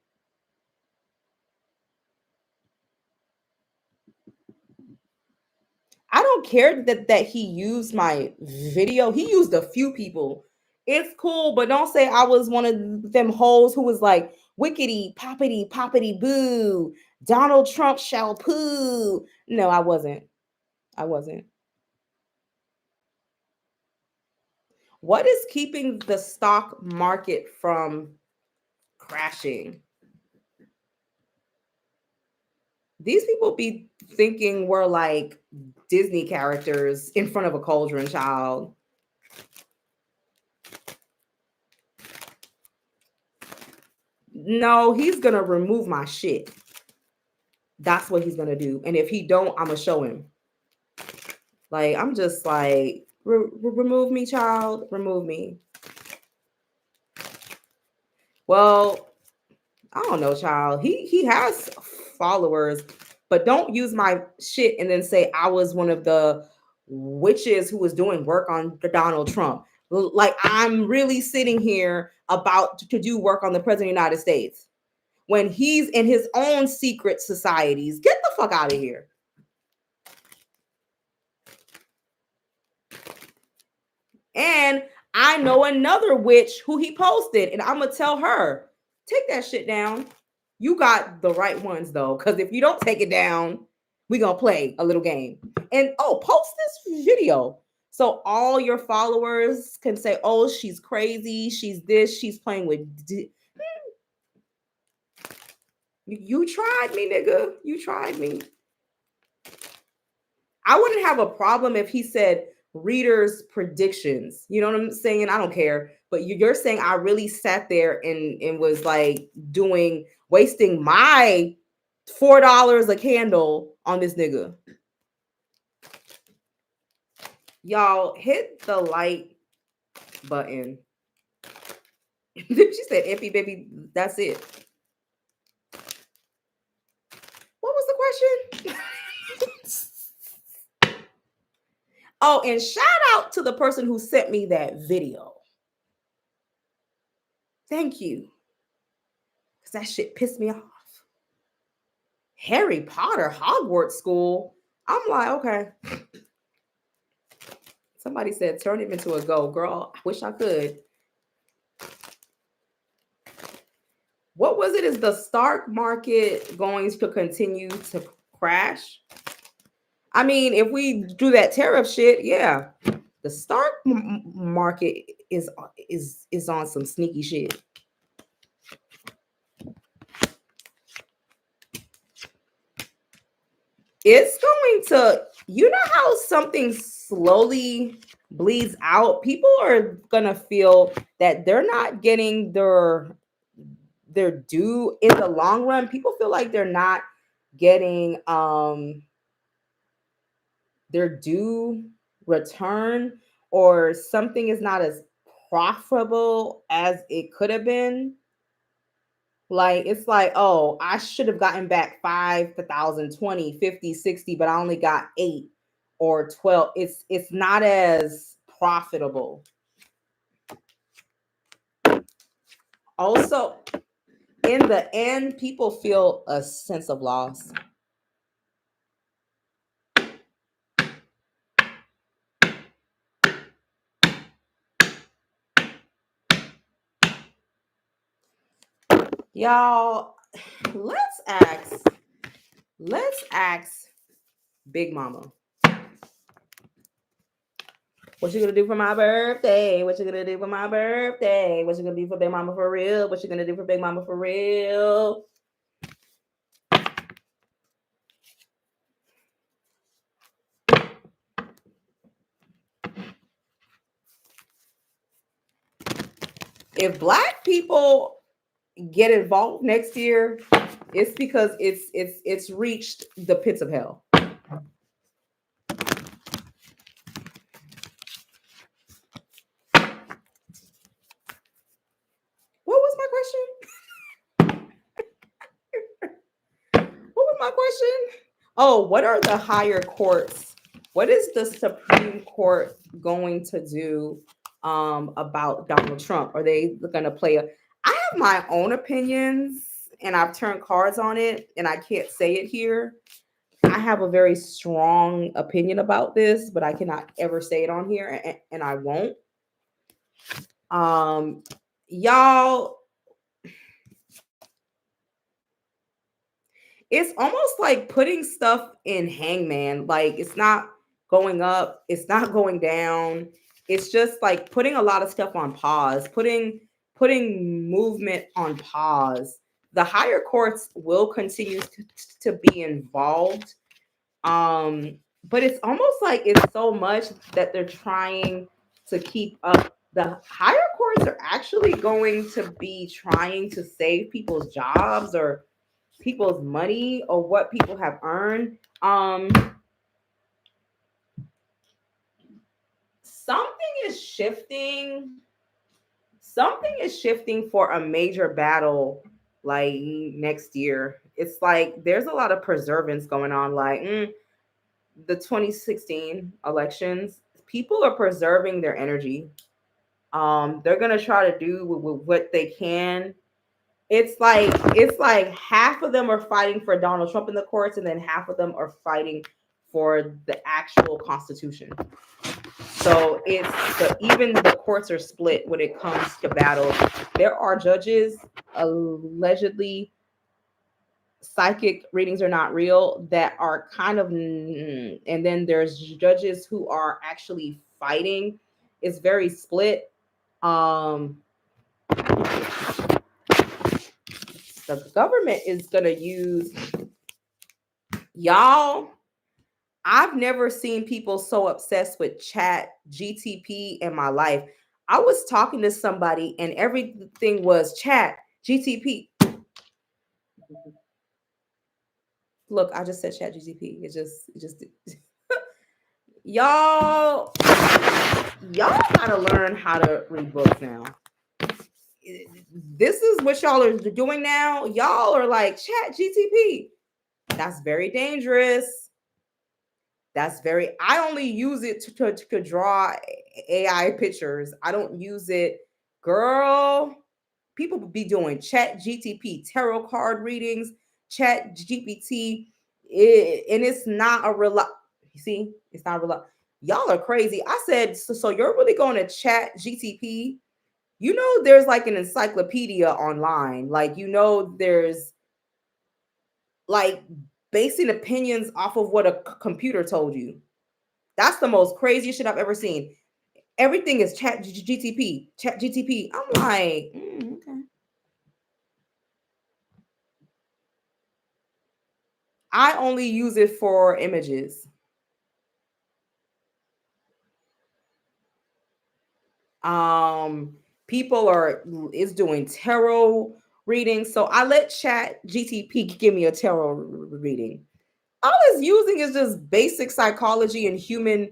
I don't care that he used my video. He used a few people. It's cool, but don't say I was one of them hoes who was like wickety poppity poppity boo. Donald Trump shall poo. No, I wasn't. I wasn't. What is keeping the stock market from crashing? These people be thinking we're like Disney characters in front of a cauldron, child. No, he's gonna remove my shit. That's what he's gonna do. And if he don't, I'm gonna show him. Like, I'm just like, remove me, child. Remove me. Well, I don't know, child. He has followers, but don't use my shit and then say I was one of the witches who was doing work on Donald Trump. Like, I'm really sitting here about to do work on the president of the United States when he's in his own secret societies. Get the fuck out of here. And I know another witch who he posted, and I'm gonna tell her, take that shit down. You got the right ones though, because if you don't take it down, we gonna play a little game. And post this video so all your followers can say, "Oh, she's crazy. She's this. She's playing with." You tried me, nigga. You tried me. I wouldn't have a problem if he said readers' predictions. You know what I'm saying? I don't care. But you're saying I really sat there and was like wasting my $4 a candle on this nigga. Y'all hit the like button. She said, "Iffy baby, that's it." What was the question? Oh, and shout out to the person who sent me that video. Thank you. Because that shit pissed me off. Harry Potter, Hogwarts school. I'm like, okay. Somebody said turn him into a goat. Girl, I wish I could. What was it? Is the stock market going to continue to crash? I mean, if we do that tariff shit, yeah, the stock market is on some sneaky shit. It's going to, you know how something slowly bleeds out? People are gonna feel that they're not getting their due in the long run. People feel like they're not getting their due return, or something is not as profitable as it could have been. Like it's like, oh, I should have gotten back 5,000, 20, 50, 60, but I only got 8 or 12. It's not as profitable. Also, in the end, people feel a sense of loss. Y'all, let's ask let's ask Big Mama. What you gonna do for my birthday? What you gonna do for my birthday? What you gonna do for Big Mama for real? What you gonna do for Big Mama for real? If Black people get involved next year, it's because it's reached the pits of hell. What was my question? What was my question? Oh, what are the higher courts? What is the Supreme Court going to do about Donald Trump? Are they going to play a? I have my own opinions, and I've turned cards on it, and I can't say it here. I have a very strong opinion about this, but I cannot ever say it on here, and I won't. Um, y'all, it's almost like putting stuff in hangman. Like it's not going up, it's not going down. It's just like putting a lot of stuff on pause, putting movement on pause. The higher courts will continue to be involved. But it's almost like it's so much that they're trying to keep up. The higher courts are actually going to be trying to save people's jobs or people's money or what people have earned. Something is shifting. Something is shifting for a major battle like next year. It's like there's a lot of preservance going on. Like the 2016 elections, people are preserving their energy. They're gonna try to do with what they can. It's like half of them are fighting for Donald Trump in the courts, and then half of them are fighting for the actual Constitution. So even the courts are split when it comes to battles. There are judges allegedly psychic readings are not real that are kind of, and then there's judges who are actually fighting. It's very split. Um, the government is gonna use y'all. I've never seen people so obsessed with chat GTP in my life. I was talking to somebody and everything was chat GTP. Look, I just said chat GTP. It just y'all gotta learn how to read books now. This is what y'all are doing now. Y'all are like chat GTP. That's very dangerous. I only use it to draw AI pictures. I don't use it, girl. People be doing chat GTP, tarot card readings, chat GPT, and it's not a real, you see, it's not real. Y'all are crazy. I said, so you're really going to chat GTP? You know, there's like an encyclopedia online. Like, you know, there's like basing opinions off of what a computer told you. That's the most crazy shit I've ever seen. Everything is chat GTP, chat GTP. I'm like, okay. I only use it for images. Um, people are is doing tarot readings, so I let Chat GTP give me a tarot reading. All it's using is just basic psychology and human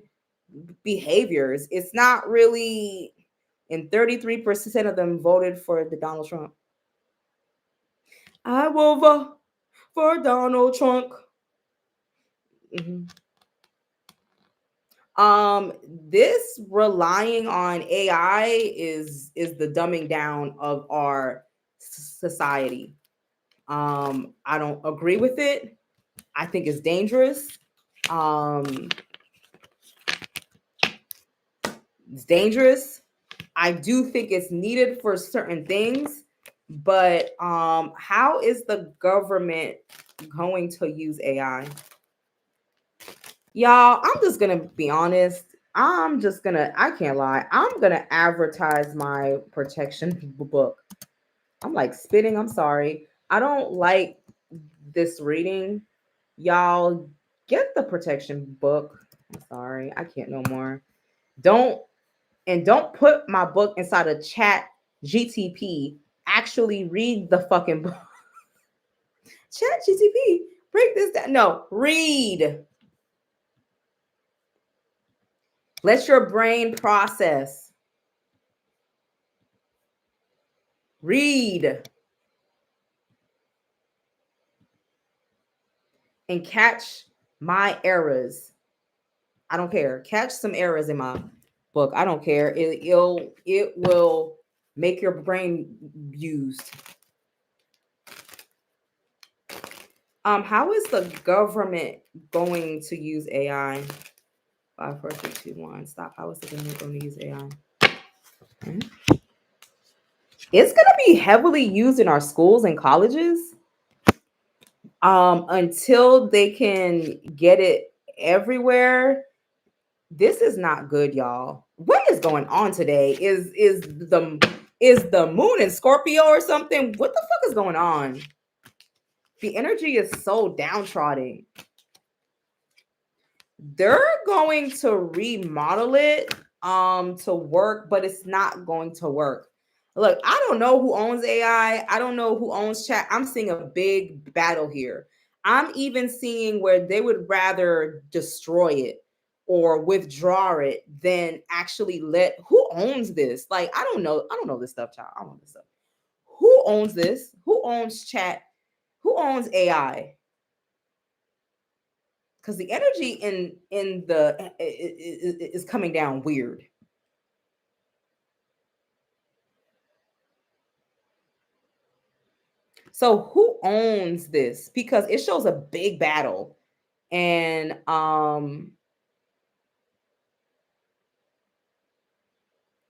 behaviors. It's not really, and 33% of them voted for the Donald Trump. I will vote for Donald Trump. Mhm. This relying on AI is the dumbing down of our society. I don't agree with it. I think it's dangerous. Um, it's dangerous. I do think it's needed for certain things, but how is the government going to use AI? Y'all, I'm just gonna be honest. I can't lie. I'm gonna advertise my protection book. I'm like spitting. I'm sorry. I don't like this reading. Y'all get the protection book. I'm sorry. I can't no more. Don't don't put my book inside a chat GTP. Actually read the fucking book. Chat GTP. Break this down. No, read. Let your brain process. Read and catch my errors. I don't care. Catch some errors in my book. I don't care. It will make your brain used. How is the government going to use AI? 5, 4, 3, 2, 1. Stop. How is the government going to use AI? Hmm? It's going to be heavily used in our schools and colleges. Until they can get it everywhere. This is not good, y'all. What is going on today? Is the moon in Scorpio or something? What the fuck is going on? The energy is so downtrodden. They're going to remodel it to work, but it's not going to work. Look, I don't know who owns AI. I don't know who owns chat. I'm seeing a big battle here. I'm even seeing where they would rather destroy it or withdraw it than actually let who owns this? Like, I don't know. I don't know this stuff, child. I don't know this stuff. Who owns this? Who owns chat? Who owns AI? Because the energy in the is coming down weird. So who owns this? Because it shows a big battle, and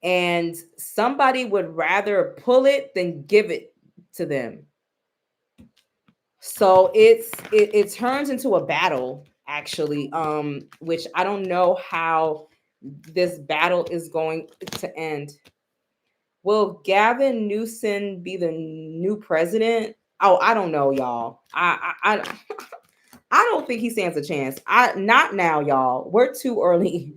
and somebody would rather pull it than give it to them. So it turns into a battle actually, which I don't know how this battle is going to end. Will Gavin Newsom be the new president? Oh, I don't know, y'all. I don't think he stands a chance. I not now, y'all. We're too early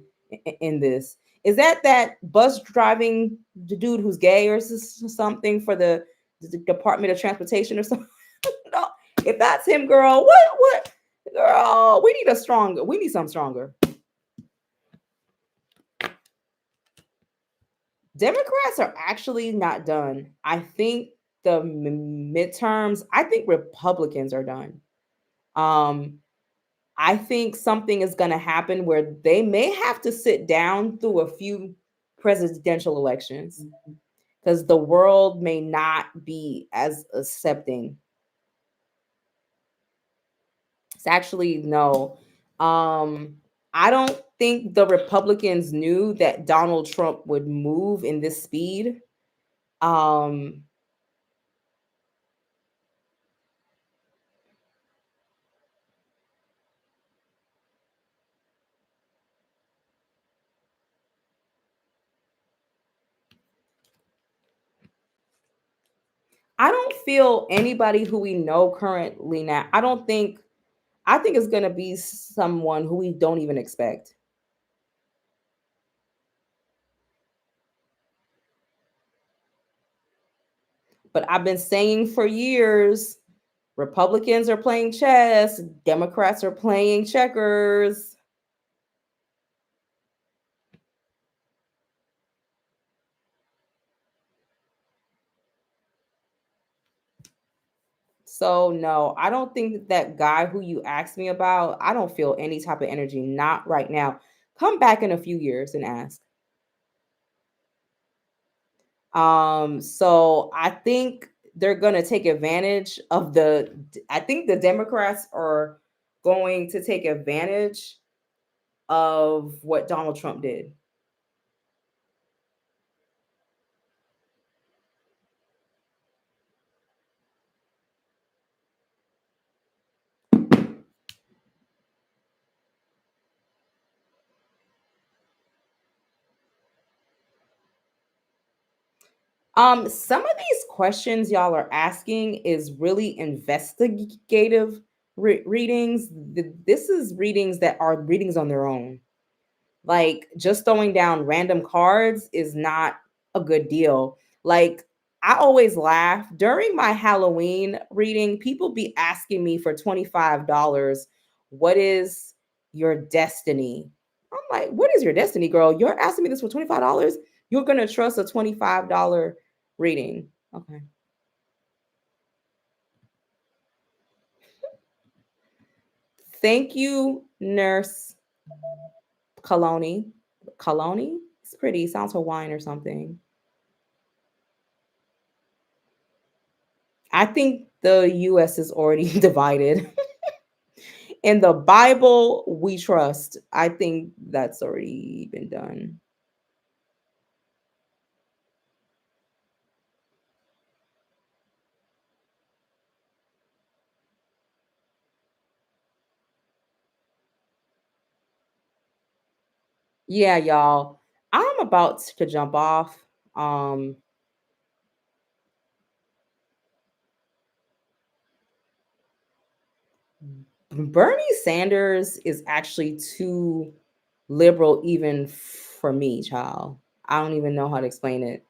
in this. Is that bus driving dude who's gay or something for the Department of Transportation or something? No, if that's him, girl, what girl? We need something stronger. Democrats are actually not done. I think the midterms, I think Republicans are done. Um, I think something is going to happen where they may have to sit down through a few presidential elections because the world may not be as accepting. It's actually no. Um, I don't think the Republicans knew that Donald Trump would move in this speed. Um, I don't feel anybody who we know currently now. I think it's going to be someone who we don't even expect. But I've been saying for years, Republicans are playing chess, Democrats are playing checkers. So no, I don't think that guy who you asked me about, I don't feel any type of energy, not right now. Come back in a few years and ask. So I think they're going to take advantage of I think the Democrats are going to take advantage of what Donald Trump did. Some of these questions y'all are asking is really investigative readings. This is readings that are readings on their own. Like just throwing down random cards is not a good deal. Like I always laugh during my Halloween reading, people be asking me for $25, what is your destiny? I'm like, what is your destiny, girl? You're asking me this for $25? You're going to trust a $25 reading. Okay. Thank you, Nurse Coloni. Coloni? It's pretty. Sounds Hawaiian or something. I think the US is already divided. In the Bible, we trust. I think that's already been done. Yeah, y'all. I'm about to jump off. Um, Bernie Sanders is actually too liberal even for me, child. I don't even know how to explain it.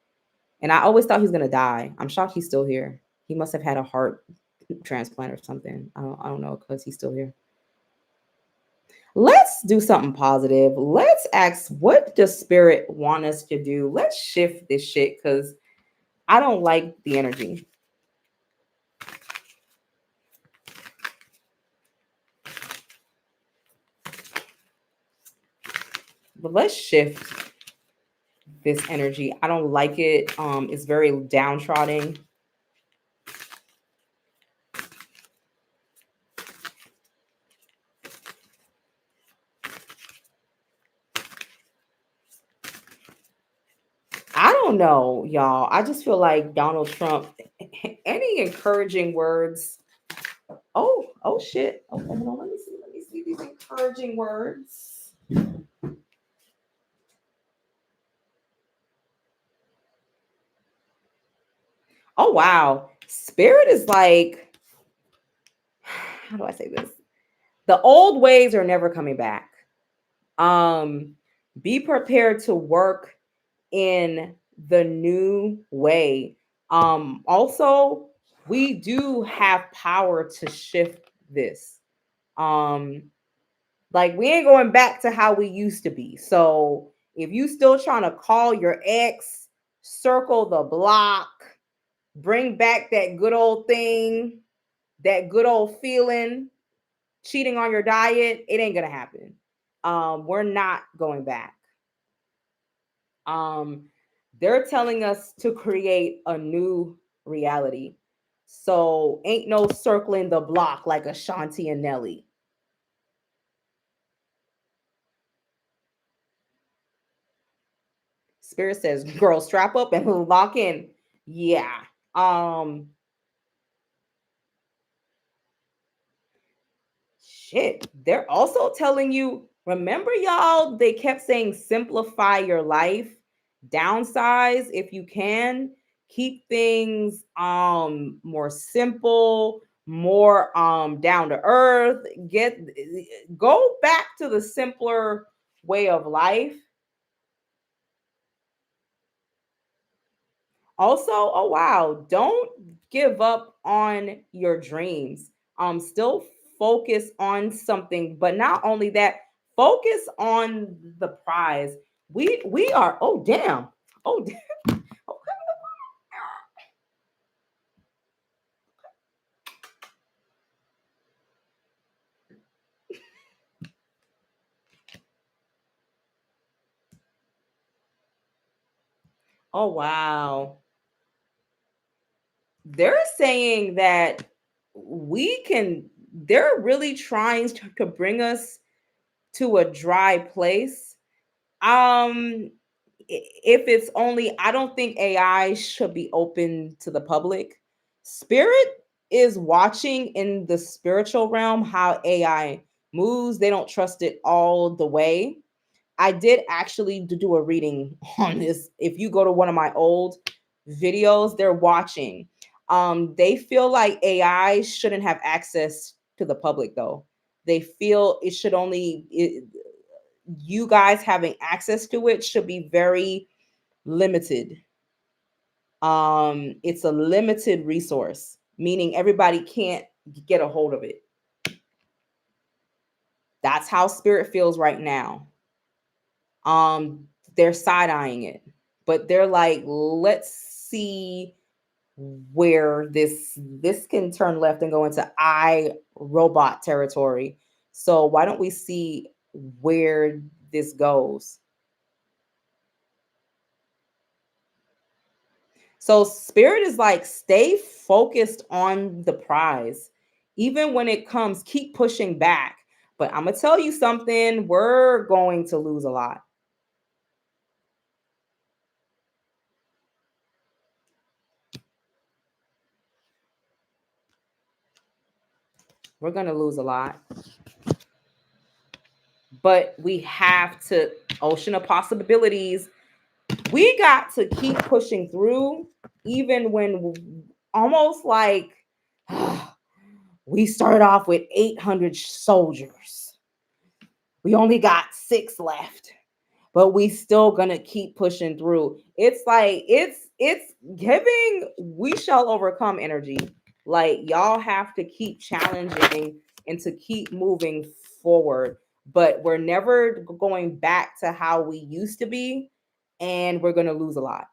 And I always thought he was gonna die. I'm shocked he's still here. He must have had a heart transplant or something. I don't know because he's still here. Let's do something positive. Let's ask what does spirit want us to do? Let's shift this shit because I don't like the energy. But let's shift this energy. I don't like it. It's very downtrodden. I don't know, y'all. I just feel like Donald Trump, any encouraging words. Oh shit. Oh, hold on. Let me see these encouraging words. Oh wow. Spirit is like, how do I say this? The old ways are never coming back. Um, be prepared to work in the new way. Also, we do have power to shift this. Um, like we ain't going back to how we used to be. So if you still trying to call your ex, circle the block, bring back that good old thing, that good old feeling, cheating on your diet, it ain't gonna happen. We're not going back. Um, they're telling us to create a new reality. So ain't no circling the block like Ashanti and Nelly. Spirit says, girl, strap up and lock in. Yeah. Um, Shit. They're also telling you, remember, y'all, they kept saying simplify your life, downsize if you can, keep things more simple, more down to earth, go back to the simpler way of life. Also, oh wow, don't give up on your dreams. Still focus on something, but not only that, focus on the prize. We are, oh damn. Oh, oh wow. They're saying that they're really trying to bring us to a dry place. If it's only, I don't think AI should be open to the public. Spirit is watching in the spiritual realm how AI moves. They don't trust it all the way. I did actually do a reading on this. If you go to one of my old videos, they're watching. They feel like AI shouldn't have access to the public though. They feel it should only you guys having access to it should be very limited. It's a limited resource, meaning everybody can't get a hold of it. That's how spirit feels right now. They're side-eyeing it, but they're like, let's see where this can turn left and go into I robot territory. So why don't we see where this goes? So spirit is like, stay focused on the prize. Even when it comes, keep pushing back. But I'm gonna tell you something, we're going to lose a lot. We're gonna lose a lot. But we have to, ocean of possibilities. We got to keep pushing through, even when almost like we started off with 800 soldiers. We only got 6 left, but we still gonna keep pushing through. It's like it's giving we shall overcome energy. Like y'all have to keep challenging and to keep moving forward. But we're never going back to how we used to be, and we're gonna lose a lot.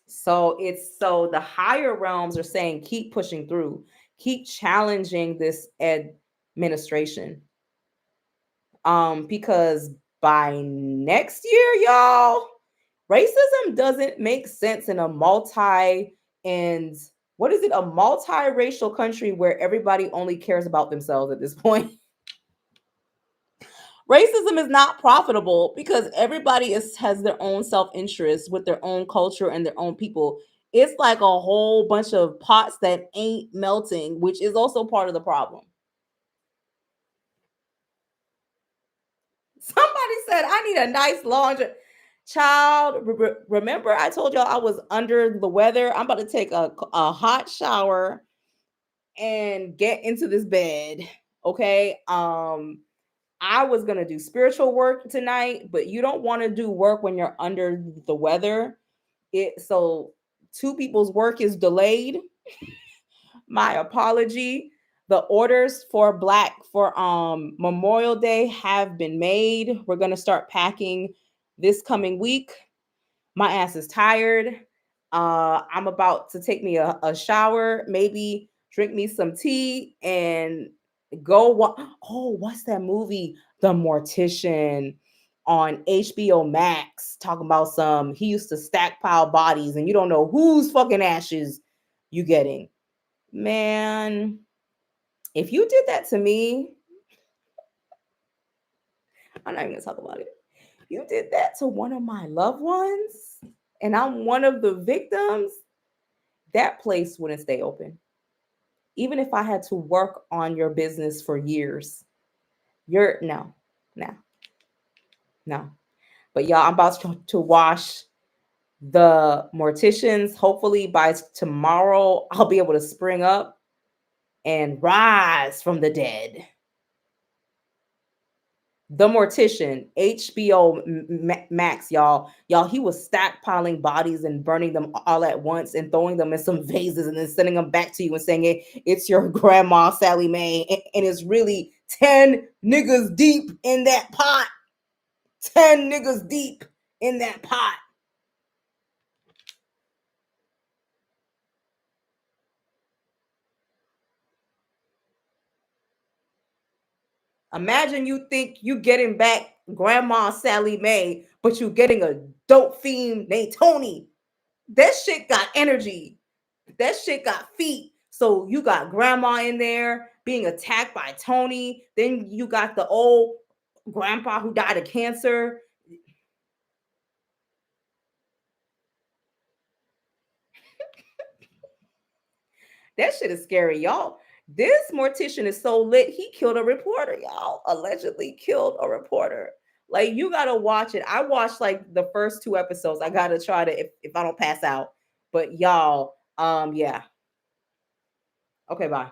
So the higher realms are saying keep pushing through, keep challenging this administration. Because by next year, y'all, racism doesn't make sense in a and what is it, a multiracial country where everybody only cares about themselves at this point. Racism is not profitable because everybody has their own self-interest with their own culture and their own people. It's like a whole bunch of pots that ain't melting, which is also part of the problem. Somebody said, I need a nice laundry. Child, remember I told y'all I was under the weather? I'm about to take a hot shower and get into this bed. Okay. I was going to do spiritual work tonight, but you don't want to do work when you're under the weather. So two people's work is delayed. My apology. The orders for Memorial Day have been made. We're going to start packing this coming week. My ass is tired. I'm about to take me a shower, maybe drink me some tea and what's that movie? The Mortician on HBO Max, talking about he used to stack pile bodies and you don't know whose fucking ashes you getting. Man, if you did that to me, I'm not even gonna talk about it. You did that to one of my loved ones, and I'm one of the victims, that place wouldn't stay open. Even if I had to work on your business for years, you're no, no, no. But y'all, I'm about to wash the morticians. Hopefully by tomorrow, I'll be able to spring up and rise from the dead. The Mortician, HBO Max, y'all, he was stockpiling bodies and burning them all at once and throwing them in some vases and then sending them back to you and saying it's your grandma Sally Mae, and it's really 10 niggas deep in that pot. 10 niggas deep in that pot. Imagine you think you getting back grandma Sally Mae, but you getting a dope fiend named Tony. That shit got energy. That shit got feet. So you got grandma in there being attacked by Tony. Then you got the old grandpa who died of cancer. That shit is scary, y'all. This mortician is so lit. He killed a reporter, y'all. Allegedly killed a reporter. Like, you gotta watch it. I watched like the first two episodes. I gotta try to, if I don't pass out. But y'all, yeah. Okay, bye.